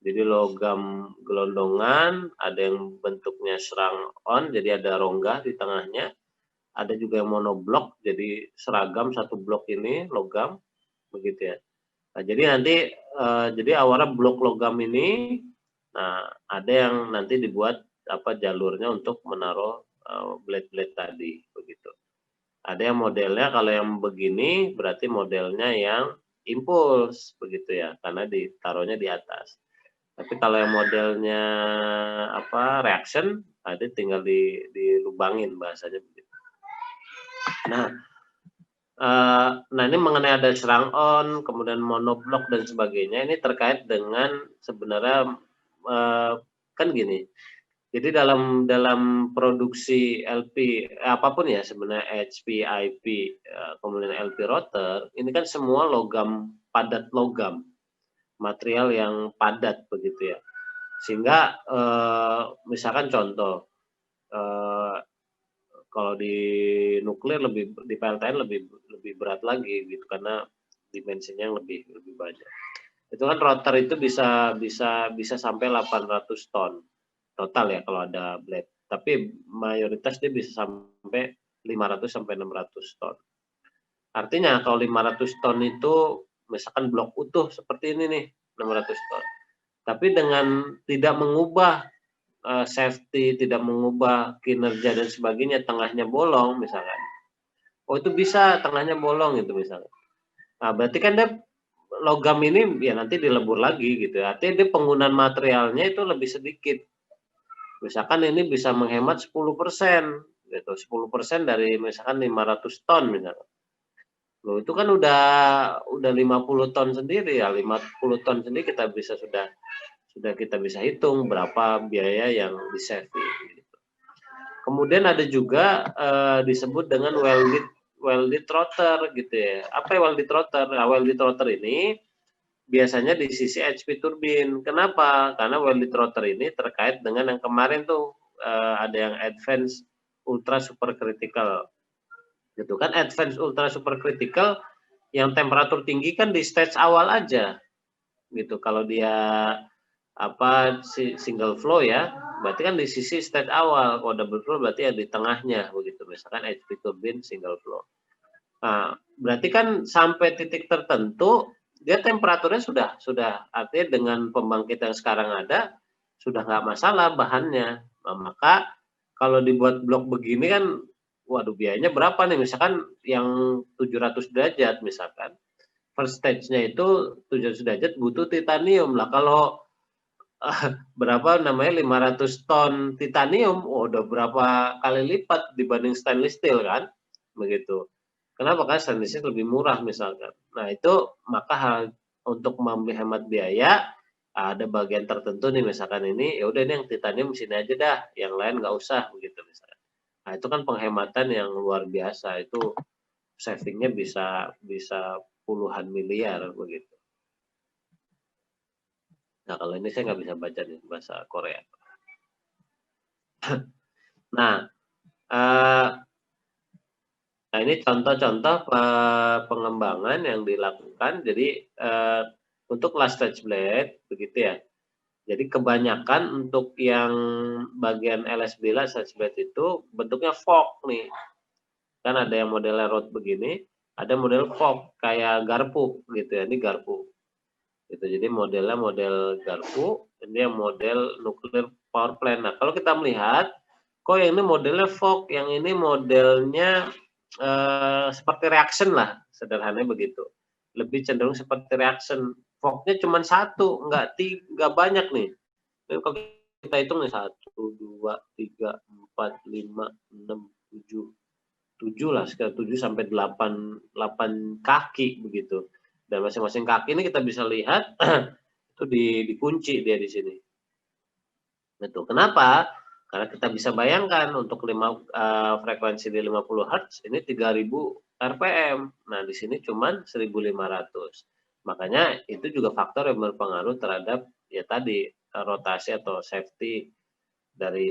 Jadi logam gelondongan, ada yang bentuknya serang on, jadi ada rongga di tengahnya. Ada juga yang monoblok, jadi seragam satu blok ini logam begitu ya. Nah, jadi nanti jadi awalnya blok logam ini, nah ada yang nanti dibuat jalurnya untuk menaruh blade-blade tadi begitu. Ada yang modelnya kalau yang begini berarti modelnya yang impuls begitu ya, karena ditaruhnya di atas. Tapi kalau yang modelnya reaction, ada tinggal dilubangin bahasanya begitu. Nah, ini mengenai ada serang on, kemudian monoblok dan sebagainya, ini terkait dengan sebenarnya kan gini. Jadi dalam produksi LP apapun ya sebenarnya HP, IP, kemudian LP rotor, ini kan semua logam, padat logam, material yang padat begitu ya. Sehingga misalkan contoh kalau di nuklir di PLTN lebih berat lagi gitu karena dimensinya yang lebih banyak. Itu kan rotor itu bisa sampai 800 ton total ya kalau ada blade. Tapi mayoritas dia bisa sampai 500 sampai 600 ton. Artinya kalau 500 ton itu misalkan blok utuh seperti ini nih 600 ton. Tapi dengan tidak mengubah safety, tidak mengubah kinerja dan sebagainya, tengahnya bolong misalkan. Oh itu bisa tengahnya bolong itu misalkan. Nah berarti kan dia logam ini ya nanti dilebur lagi gitu. Artinya dia penggunaan materialnya itu lebih sedikit. Misalkan ini bisa menghemat 10%, gitu. 10% dari misalkan 500 ton misalkan. Loh, itu kan udah 50 ton sendiri ya, 50 ton sendiri kita bisa sudah kita bisa hitung berapa biaya yang di-saving gitu. Kemudian ada juga disebut dengan welded rotor gitu ya. Apa welded rotor? Nah, welded rotor ini biasanya di sisi HP turbin. Kenapa? Karena welded rotor ini terkait dengan yang kemarin tuh ada yang advance ultra supercritical. Gitu kan, advance ultra supercritical yang temperatur tinggi kan di stage awal aja. Gitu. Kalau dia single flow ya, berarti kan di sisi stage awal. Kalau double flow berarti ya di tengahnya begitu. Misalkan HP turbine single flow. Nah, berarti kan sampai titik tertentu dia temperaturnya sudah artinya dengan pembangkit yang sekarang ada sudah nggak masalah bahannya. Nah, maka kalau dibuat blok begini kan, waduh biayanya berapa nih? Misalkan yang 700 derajat misalkan, first stage-nya itu 700 derajat butuh titanium lah. Kalau berapa namanya 500 ton titanium, udah berapa kali lipat dibanding stainless steel kan, begitu. Kenapa? Karena stainless steel lebih murah misalkan. Nah itu maka hal untuk menghemat biaya ada bagian tertentu nih misalkan ini, ya udah ini yang titanium sini aja dah, yang lain nggak usah begitu misalkan. Nah itu kan penghematan yang luar biasa, itu savingnya bisa puluhan miliar begitu. Nah kalau ini saya nggak bisa baca nih bahasa Korea. Nah, ini contoh-contoh pengembangan yang dilakukan. Jadi untuk last stage blade begitu ya. Jadi kebanyakan untuk yang bagian LSB last stage blade itu bentuknya fork nih. Kan ada yang modelnya rod begini, ada model fork kayak garpu gitu ya. Ini garpu. Gitu. Jadi modelnya model garpu, ini yang model nuclear power plant. Nah, kalau kita melihat kok yang ini modelnya fork, yang ini modelnya seperti reaction lah, sederhananya begitu. Lebih cenderung seperti reaction. Forknya cuma satu, nggak banyak nih. Jadi kalau kita hitung nih 1, 2, 3, 4, 5, 6, 7 lah, sekitar 7 sampai 8 kaki begitu. Dan masing-masing kaki ini kita bisa lihat itu dikunci dia di sini. Betul. Kenapa? Karena kita bisa bayangkan untuk frekuensi di 50 Hz ini 3000 RPM. Nah, di sini cuma 1500. Makanya itu juga faktor yang berpengaruh terhadap ya tadi rotasi atau safety dari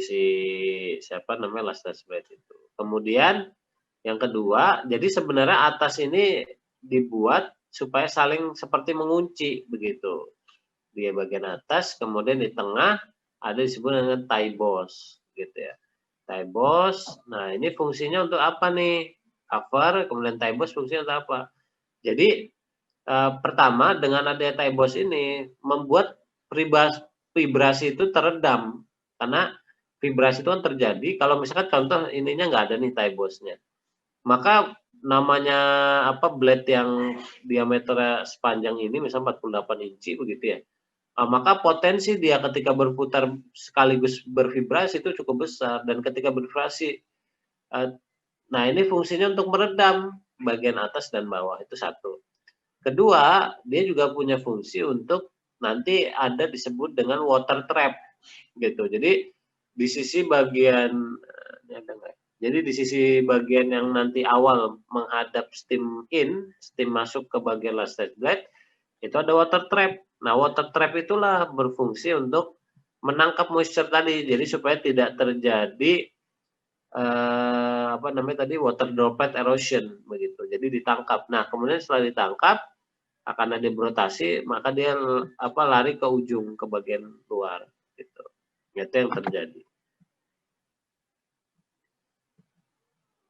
last stage blade itu. Kemudian yang kedua, jadi sebenarnya atas ini dibuat supaya saling seperti mengunci begitu. Di bagian atas, kemudian di tengah ada disebut dengan tie boss gitu ya. Tie boss, nah ini fungsinya untuk apa nih? Cover, kemudian tie boss fungsinya untuk apa? Jadi pertama dengan adanya tie boss ini membuat vibrasi itu teredam, karena vibrasi itu kan terjadi kalau misalkan contoh ininya nggak ada nih tie bossnya, maka namanya blade yang diameternya sepanjang ini misalnya 48 inci begitu ya, maka potensi dia ketika berputar sekaligus bervibrasi itu cukup besar, dan ketika bervibrasi, nah ini fungsinya untuk meredam bagian atas dan bawah, itu satu. Kedua, dia juga punya fungsi untuk nanti ada disebut dengan water trap gitu. Jadi di sisi bagian yang nanti awal menghadap steam masuk ke bagian last stage blade, itu ada water trap. Nah, water trap itulah berfungsi untuk menangkap moisture tadi. Jadi supaya tidak terjadi water droplet erosion begitu. Jadi ditangkap. Nah, kemudian setelah ditangkap akan ada berotasi, maka dia lari ke ujung, ke bagian luar gitu. Itu yang terjadi.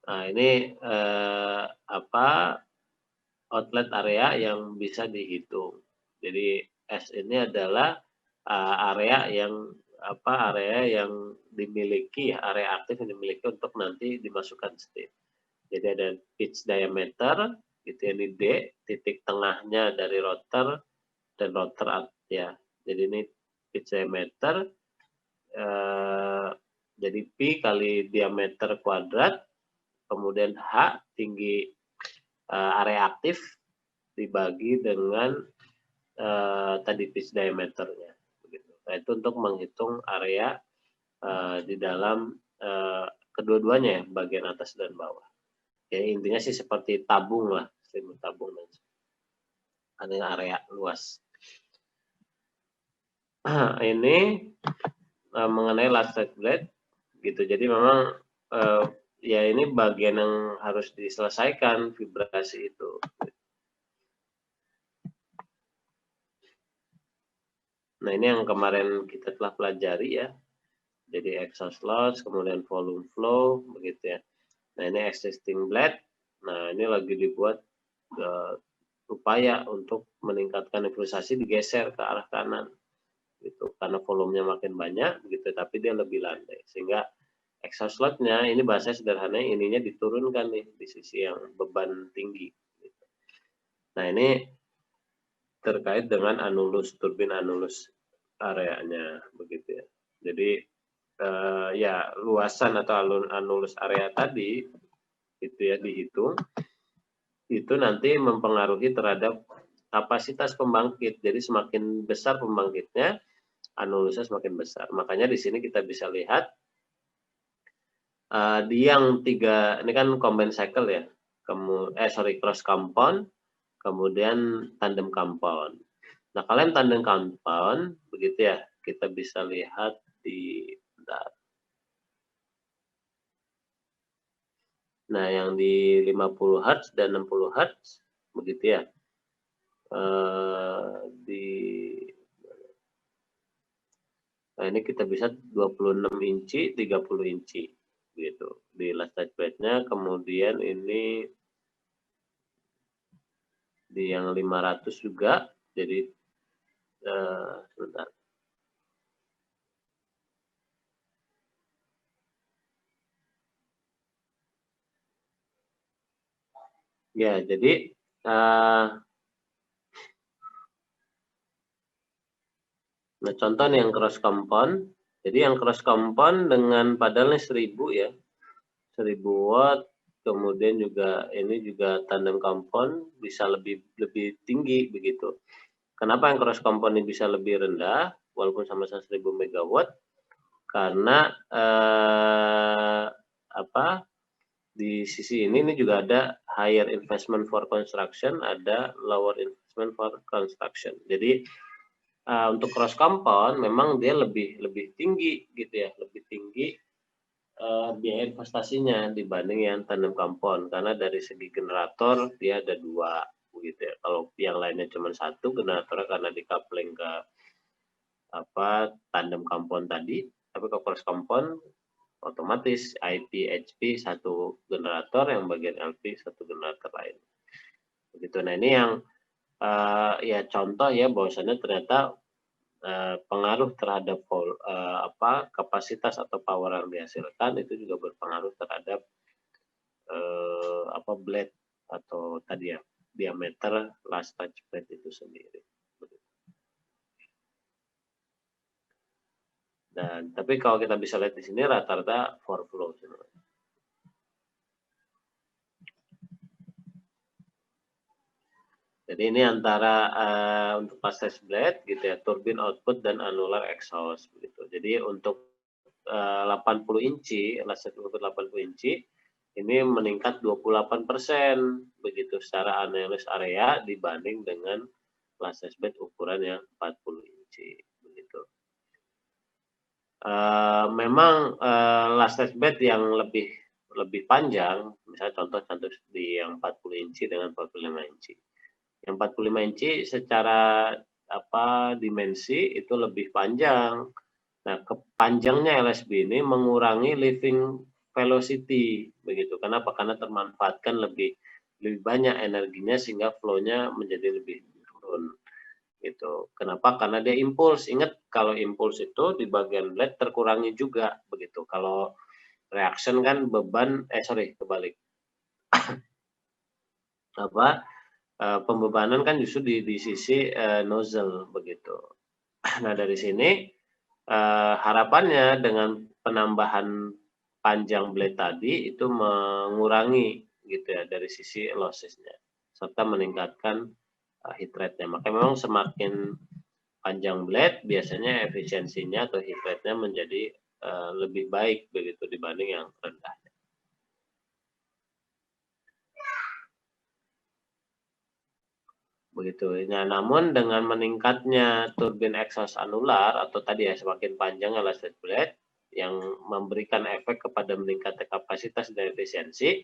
Nah, ini outlet area yang bisa dihitung. Jadi S ini adalah area yang dimiliki, area aktif yang dimiliki untuk nanti dimasukkan steam. Jadi ada pitch diameter, gitu ya, ini D, titik tengahnya dari rotor dan rotor ya. Jadi ini pitch diameter, jadi P kali diameter kuadrat, kemudian H tinggi area aktif dibagi dengan tadi pitch diameternya. Begitu. Nah, itu untuk menghitung area di dalam kedua-duanya ya, bagian atas dan bawah. Ya, intinya sih seperti tabung lah, selimut tabung dan ada area luas. Ini mengenai last side blade gitu. Jadi memang ya ini bagian yang harus diselesaikan vibrasi itu. Nah, ini yang kemarin kita telah pelajari ya. Jadi exhaust loss, kemudian volume flow begitu ya. Nah, ini existing blade. Nah, ini lagi dibuat upaya untuk meningkatkan infusasi digeser ke arah kanan gitu, karena volumenya makin banyak begitu, tapi dia lebih landai sehingga exhaust slot-nya ini bahasa sederhana ininya diturunkan nih di sisi yang beban tinggi gitu. Nah, ini terkait dengan anulus, turbin anulus areanya begitu ya. Jadi ya luasan atau anulus area tadi itu ya dihitung, itu nanti mempengaruhi terhadap kapasitas pembangkit. Jadi semakin besar pembangkitnya, anulusnya semakin besar. Makanya di sini kita bisa lihat di yang 3 ini kan combine cycle ya. Cross compound, kemudian tandem compound. Nah, kalian tandem compound begitu ya, kita bisa lihat di Nah, yang di 50 Hz dan 60 Hz begitu ya. Nah, ini kita bisa 26 inci, 30 inci gitu di last touch blade-nya. Kemudian ini di yang 500 juga. Jadi sebentar. Ya, jadi nah, contoh nih yang cross compound. Jadi yang cross compound dengan padahal 1000 ya. 1000 watt. Kemudian juga ini juga tandem compound bisa lebih tinggi begitu. Kenapa yang cross compound ini bisa lebih rendah walaupun sama-sama 1000 megawatt? Karena di sisi ini juga ada higher investment for construction, ada lower investment for construction. Jadi untuk cross compound memang dia lebih tinggi gitu ya, lebih tinggi biaya investasinya dibanding yang tandem compound, karena dari segi generator dia ada 2 begitu ya. Kalau yang lainnya cuma 1 generator karena di-coupling ke tandem compound tadi, tapi ke cross compound otomatis IP HP 1 generator, yang bagian LP 1 generator lain. Begitu. Nah, ini yang ya contoh ya bahwasannya ternyata pengaruh terhadap kapasitas atau power yang dihasilkan itu juga berpengaruh terhadap blade atau tadi ya diameter last touch blade itu sendiri. Dan tapi kalau kita bisa lihat di sini rata-rata 4 flow. Jadi ini antara untuk last touch blade gitu ya, turbine output dan annular exhaust begitu. Jadi untuk 80 inci, last touch output 80 inci ini meningkat 28% begitu secara analis area dibanding dengan last touch blade ukuran yang 40 inci begitu. Memang last touch blade yang lebih panjang, misalnya contoh di yang 40 inci dengan 45 inci. Yang 45 inci secara dimensi itu lebih panjang. Nah, kepanjangnya LSB ini mengurangi living velocity begitu. Kenapa? Karena termanfaatkan lebih banyak energinya sehingga flow-nya menjadi lebih turun. Gitu. Kenapa? Karena dia impuls. Ingat kalau impuls itu di bagian blade terkurangi juga begitu. Kalau reaction kan beban kebalik. Pembebanan kan justru di sisi nozzle begitu. Nah, dari sini harapannya dengan penambahan panjang blade tadi itu mengurangi gitu ya dari sisi lossesnya, serta meningkatkan hit rate-nya. Maka memang semakin panjang blade biasanya efisiensinya atau hit rate-nya menjadi lebih baik begitu dibanding yang rendah. Begitu. Nah, namun dengan meningkatnya turbin exhaust anular atau tadi ya semakin panjang elastic blade yang memberikan efek kepada meningkatnya kapasitas dan efisiensi,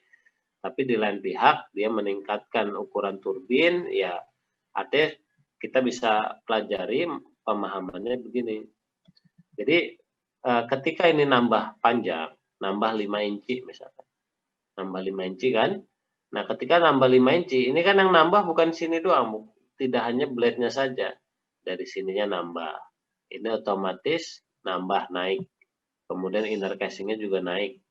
tapi di lain pihak dia meningkatkan ukuran turbin, ya artinya kita bisa pelajari pemahamannya begini. Jadi ketika ini nambah panjang, nambah 5 inci misalkan, nambah 5 inci kan. Nah, ketika nambah 5 inci, ini kan yang nambah bukan sini doang, tidak hanya blade-nya saja. Dari sininya nambah. Ini otomatis nambah naik. Kemudian inner casing-nya juga naik.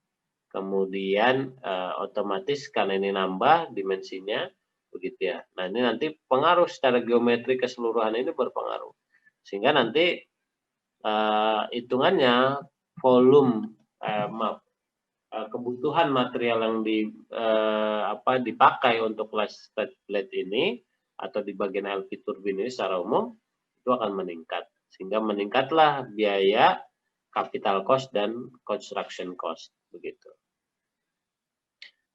Kemudian otomatis karena ini nambah dimensinya, begitu ya. Nah, ini nanti pengaruh secara geometri keseluruhan ini berpengaruh. Sehingga nanti hitungannya volume, kebutuhan material yang dipakai untuk last blade ini atau di bagian LP turbin ini secara umum itu akan meningkat, sehingga meningkatlah biaya capital cost dan construction cost begitu.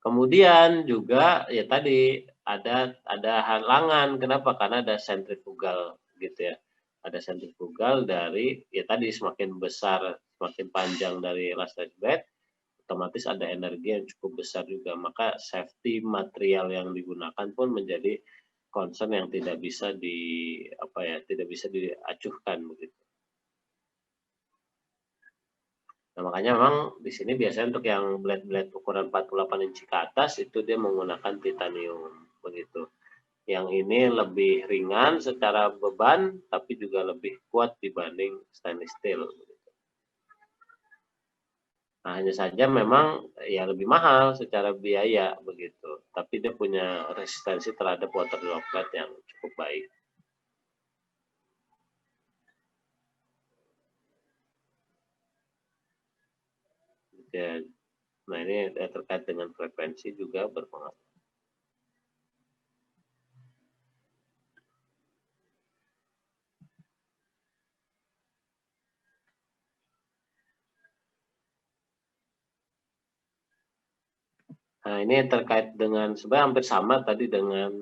Kemudian juga ya tadi ada halangan, kenapa? Karena ada sentrifugal gitu ya. Ada sentrifugal dari ya tadi semakin besar, semakin panjang dari last blade, otomatis ada energi yang cukup besar juga, maka safety material yang digunakan pun menjadi concern yang tidak bisa tidak bisa diacuhkan begitu. Nah, makanya memang di sini biasanya untuk yang blade ukuran 48 inci ke atas itu dia menggunakan titanium begitu. Yang ini lebih ringan secara beban tapi juga lebih kuat dibanding stainless steel. Nah, hanya saja memang ya lebih mahal secara biaya begitu, tapi dia punya resistensi terhadap water droplet yang cukup baik. Ya, nah ini terkait dengan frekuensi juga berpengaruh. Nah, ini terkait dengan sebenarnya hampir sama tadi dengan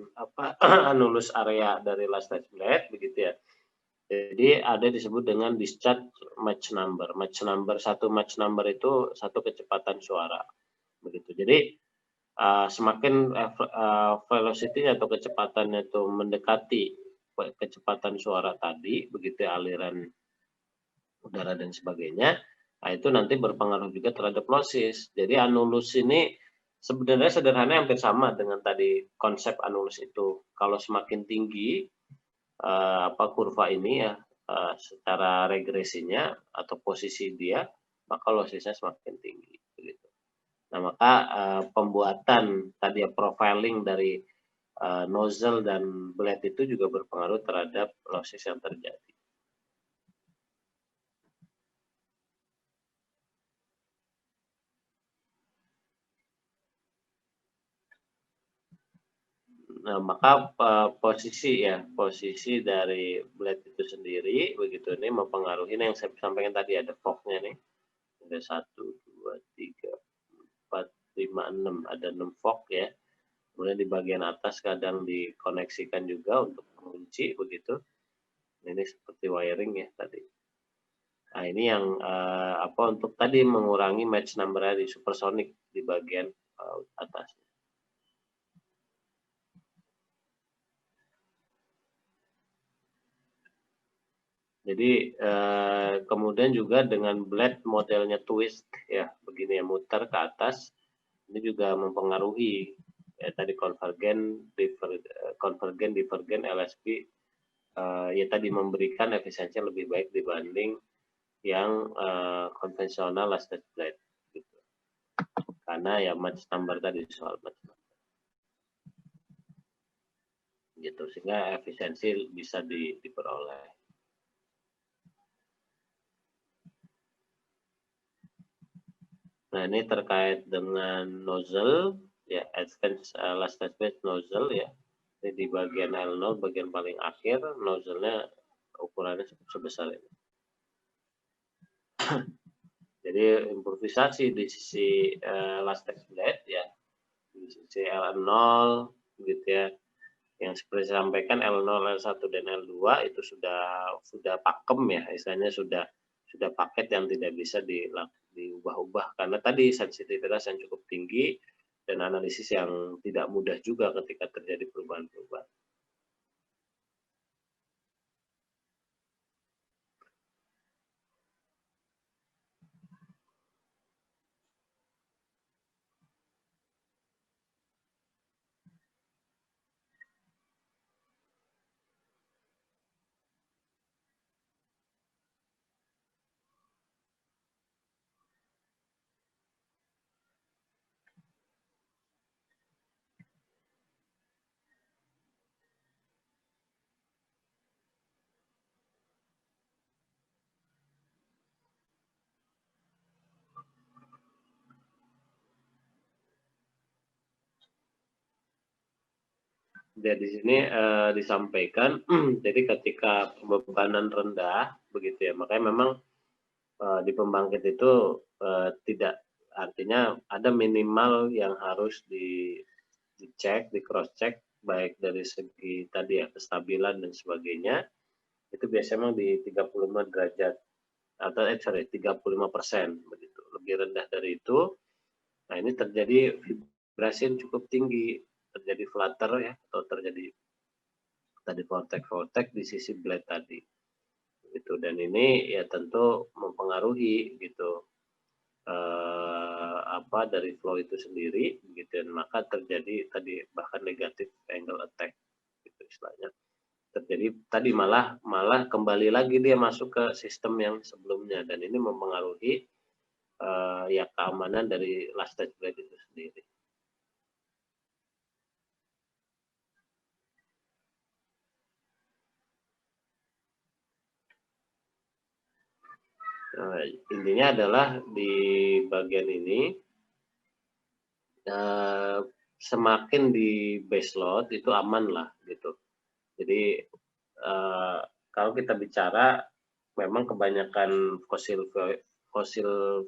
anulus area dari last blade begitu ya. Jadi ada disebut dengan discharge match number. Satu match number itu satu kecepatan suara begitu. Jadi semakin velocity atau kecepatannya itu mendekati kecepatan suara tadi begitu ya, aliran udara dan sebagainya. Nah, itu nanti berpengaruh juga terhadap losses. Jadi anulus ini sebenarnya sederhana hampir sama dengan tadi konsep anulus itu. Kalau semakin tinggi kurva ini ya secara regresinya atau posisi dia, maka lossesnya semakin tinggi begitu. Nah, maka pembuatan tadi ya profiling dari nozzle dan blade itu juga berpengaruh terhadap losses yang terjadi. Nah, maka posisi dari blade itu sendiri begitu ini mempengaruhi yang saya sampaikan tadi, ada fork-nya nih. Ada 1, 2, 3, 4, 5, 6, ada 6 fork ya. Kemudian di bagian atas kadang dikoneksikan juga untuk mengunci begitu. Ini seperti wiring ya tadi. Nah, ini yang untuk tadi mengurangi match number di supersonic di bagian atas. Jadi kemudian juga dengan blade modelnya twist ya, begini ya, muter ke atas, ini juga mempengaruhi ya tadi konvergen, divergen, LSB ya tadi memberikan efisiensi lebih baik dibanding yang konvensional last blade gitu. Karena ya match number tadi, soal match number gitu, sehingga efisiensi bisa diperoleh. Nah, ini terkait dengan nozzle ya, advance last test bed nozzle ya. Jadi di bagian L0 bagian paling akhir nozzle-nya ukurannya sebesar ini. Jadi improvisasi di sisi last test blade ya, di sisi L0 gitu ya. Yang seperti saya sampaikan L0, L1 dan L2 itu sudah pakem ya, istilahnya sudah paket yang tidak bisa diubah-ubah karena tadi sensitivitas yang cukup tinggi dan analisis yang tidak mudah juga ketika terjadi perubahan-perubahan. Dan di sini disampaikan, jadi ketika bebanan rendah, begitu ya, makanya memang di pembangkit itu tidak, artinya ada minimal yang harus dicek, di cross check, baik dari segi tadi ya kestabilan dan sebagainya, itu biasanya memang di 35 derajat atau 35% begitu, lebih rendah dari itu. Nah ini terjadi vibrasi yang cukup tinggi, terjadi flutter ya, atau terjadi tadi vortex di sisi blade tadi gitu. Dan ini ya tentu mempengaruhi gitu dari flow itu sendiri gitu, dan maka terjadi tadi bahkan negatif angle attack gitu istilahnya. Terjadi tadi malah kembali lagi dia masuk ke sistem yang sebelumnya, dan ini mempengaruhi ya keamanan dari last stage blade itu sendiri. Nah, intinya adalah di bagian ini semakin di base load itu aman lah gitu. Jadi kalau kita bicara memang kebanyakan fosil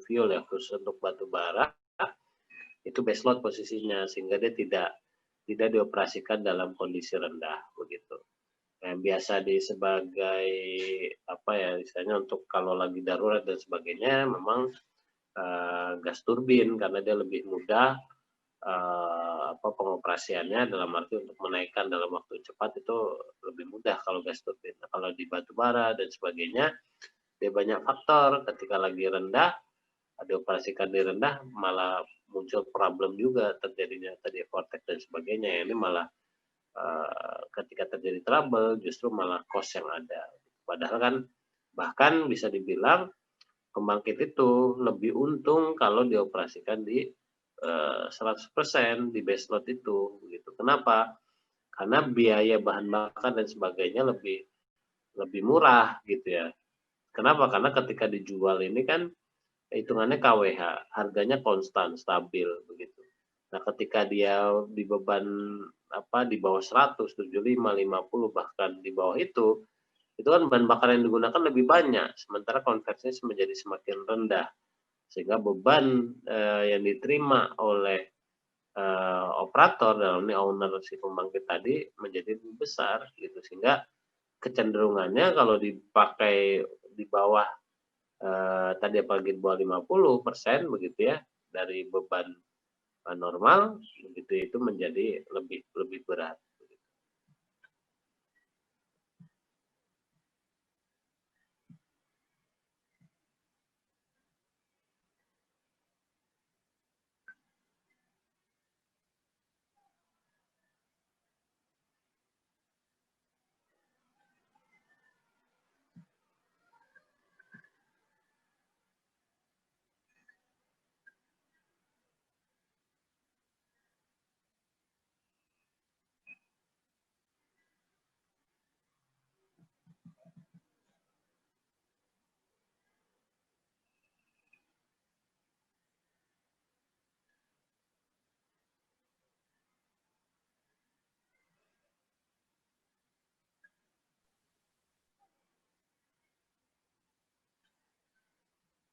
fuel ya, khusus untuk batu bara itu base load posisinya, sehingga dia tidak dioperasikan dalam kondisi rendah begitu. Yang biasa sebagai apa ya istilahnya untuk kalau lagi darurat dan sebagainya memang gas turbin karena dia lebih mudah pengoperasiannya, dalam arti untuk menaikkan dalam waktu cepat itu lebih mudah kalau gas turbin. Nah, kalau di batu bara dan sebagainya dia banyak faktor, ketika lagi rendah dioperasikan di rendah malah muncul problem juga, terjadinya tadi vortex dan sebagainya. Ini malah ketika terjadi trouble justru malah cost yang ada. Padahal kan bahkan bisa dibilang pembangkit itu lebih untung kalau dioperasikan di 100% di base load itu gitu. Kenapa? Karena biaya bahan bakar dan sebagainya lebih murah gitu ya. Kenapa? Karena ketika dijual ini kan hitungannya KWH, harganya konstan, stabil begitu. Nah, ketika dia di beban di bawah 100, 75, 50 bahkan di bawah itu kan bahan bakar yang digunakan lebih banyak, sementara konversinya menjadi semakin rendah, sehingga beban yang diterima oleh operator dalam ini owner si pembangkit tadi menjadi lebih besar gitu, sehingga kecenderungannya kalau dipakai di bawah tadi apalagi di bawah 50% begitu ya dari beban normal begitu, itu menjadi lebih berat.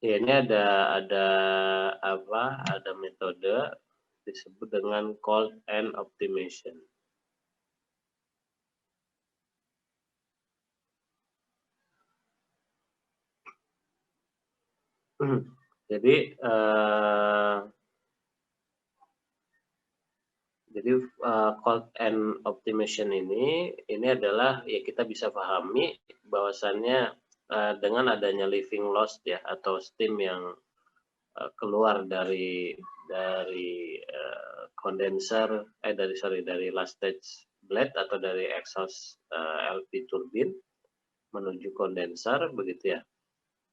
Ya, ini ada metode disebut dengan cold end optimization. Jadi cold end optimization ini adalah ya kita bisa pahami bahwasannya dengan adanya leaving loss ya atau steam yang keluar dari kondenser dari last stage blade atau dari exhaust LP turbin menuju kondenser begitu ya.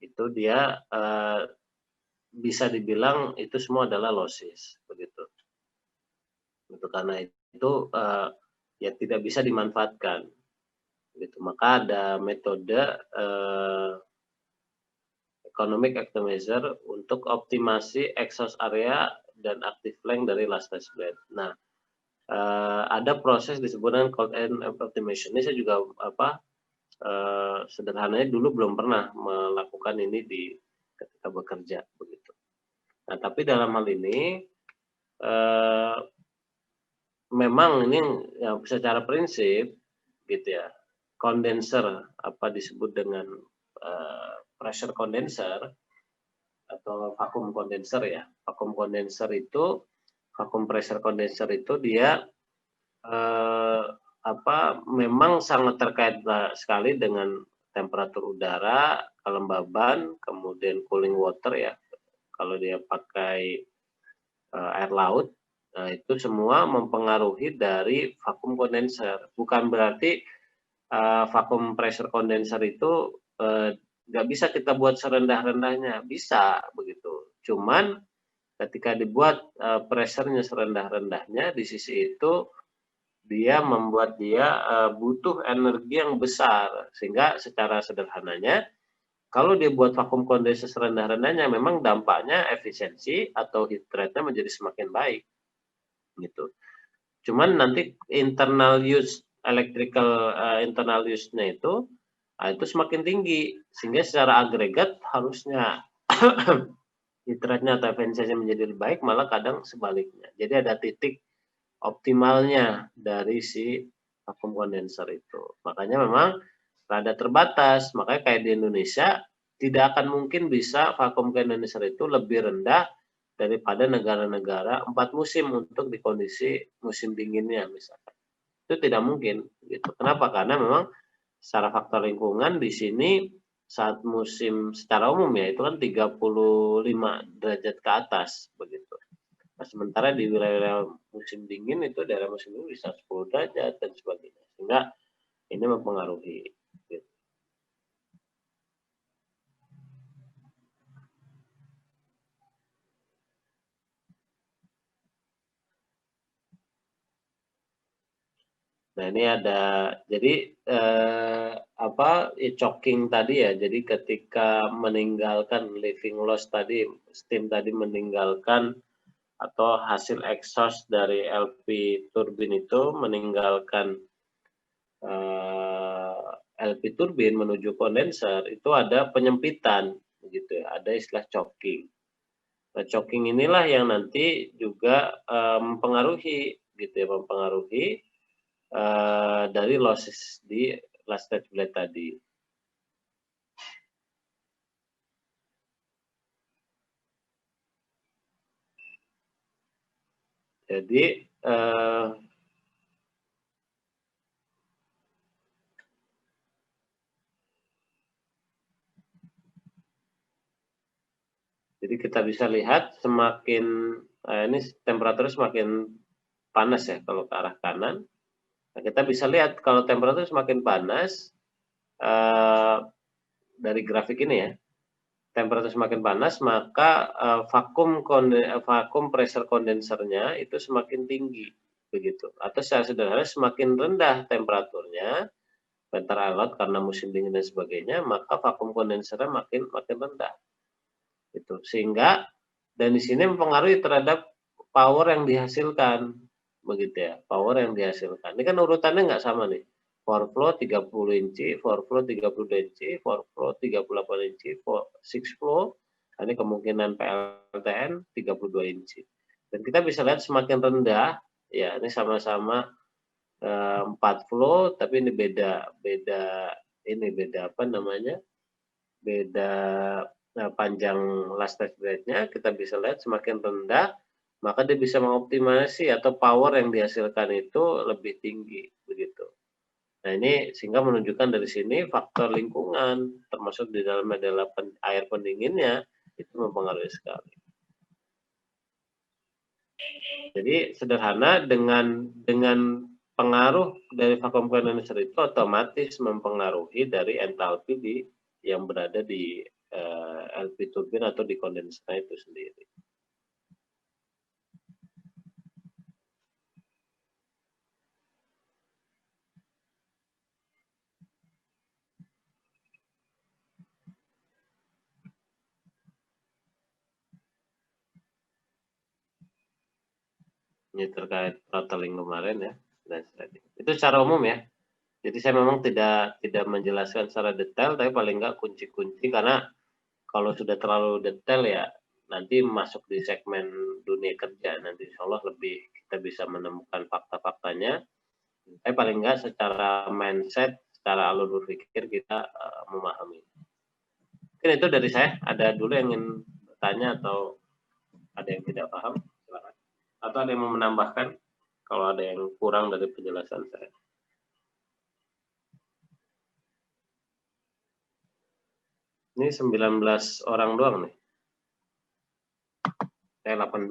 Itu dia bisa dibilang itu semua adalah losses begitu. Karena itu ya tidak bisa dimanfaatkan gitu. Maka ada metode economic optimizer untuk optimasi exhaust area dan active length dari last stage blade. Nah, ada proses disebut dengan cold end optimization. Ini saya juga sederhananya dulu belum pernah melakukan ini ketika bekerja begitu. Nah, tapi dalam hal ini memang ini ya, secara prinsip gitu ya, kondenser disebut dengan pressure condenser atau vacuum condenser ya. Vacuum pressure condenser itu dia memang sangat terkait sekali dengan temperatur udara, kelembaban, kemudian cooling water ya. Kalau dia pakai air laut, nah itu semua mempengaruhi dari vacuum condenser. Bukan berarti vacuum pressure condenser itu nggak bisa kita buat serendah-rendahnya, bisa begitu. Cuman ketika dibuat pressure-nya serendah-rendahnya, di sisi itu dia membuat dia butuh energi yang besar, sehingga secara sederhananya kalau dia buat vacuum condenser serendah-rendahnya, memang dampaknya efisiensi atau heat rate-nya menjadi semakin baik, gitu. Cuman nanti internal use-nya itu semakin tinggi, sehingga secara agregat harusnya heat rate-nya atau efisiensinya menjadi lebih baik, malah kadang sebaliknya. Jadi ada titik optimalnya dari si vacuum condenser itu. Makanya memang rada terbatas. Makanya kayak di Indonesia tidak akan mungkin bisa vacuum condenser itu lebih rendah daripada negara-negara 4 musim untuk di kondisi musim dinginnya misalkan. Itu tidak mungkin gitu. Kenapa? Karena memang secara faktor lingkungan di sini saat musim secara umum ya itu kan 35 derajat ke atas begitu. Nah, sementara di wilayah musim dingin itu daerah musim dingin bisa 10 derajat dan sebagainya. Sehingga ini mempengaruhi. Gitu. Nah ini ada, jadi choking tadi ya. Jadi ketika meninggalkan leaving loss tadi, steam tadi meninggalkan atau hasil exhaust dari LP turbin itu meninggalkan LP turbin menuju kondenser itu ada penyempitan begitu ya, ada istilah choking. Nah, choking inilah yang nanti juga mempengaruhi gitu ya, mempengaruhi dari losses di last stage blade tadi. Jadi kita bisa lihat semakin ini temperatur semakin panas ya kalau ke arah kanan. Nah, kita bisa lihat kalau temperatur semakin panas dari grafik ini ya, temperatur semakin panas maka vacuum pressure condensernya itu semakin tinggi begitu. Atau secara sederhana semakin rendah temperaturnya antara alat karena musim dingin dan sebagainya, maka vacuum kondensernya makin rendah. Itu sehingga dan di sini mempengaruhi terhadap power yang dihasilkan begitu ya, power yang dihasilkan. Ini kan urutannya nggak sama nih. For flow 30 inci, for flow 32 inci, for flow 38 inci, for 6 flow Ini kemungkinan PLTN 32 inci. Dan kita bisa lihat semakin rendah, ya ini sama-sama 4 flow, tapi ini beda apa namanya, beda panjang last test grade-nya. Kita bisa lihat semakin rendah, maka dia bisa mengoptimasi atau power yang dihasilkan itu lebih tinggi, begitu. Nah ini sehingga menunjukkan dari sini faktor lingkungan, termasuk di dalamnya adalah air pendinginnya, itu mempengaruhi sekali. Jadi sederhana, dengan pengaruh dari vacuum condenser itu otomatis mempengaruhi dari entalpi yang berada di LP turbin atau di kondenser itu sendiri. Ini terkait throttling kemarin ya, dan itu secara umum ya. Jadi saya memang tidak menjelaskan secara detail, tapi paling enggak kunci-kunci, karena kalau sudah terlalu detail ya nanti masuk di segmen dunia kerja, nanti insya Allah lebih kita bisa menemukan fakta-faktanya. Tapi paling enggak secara mindset, secara alur berpikir kita memahami. Mungkin itu dari saya. Ada dulu yang ingin bertanya atau ada yang tidak paham? Silakan. Atau ada yang mau menambahkan kalau ada yang kurang dari penjelasan saya? Ini 19 orang doang nih. 18.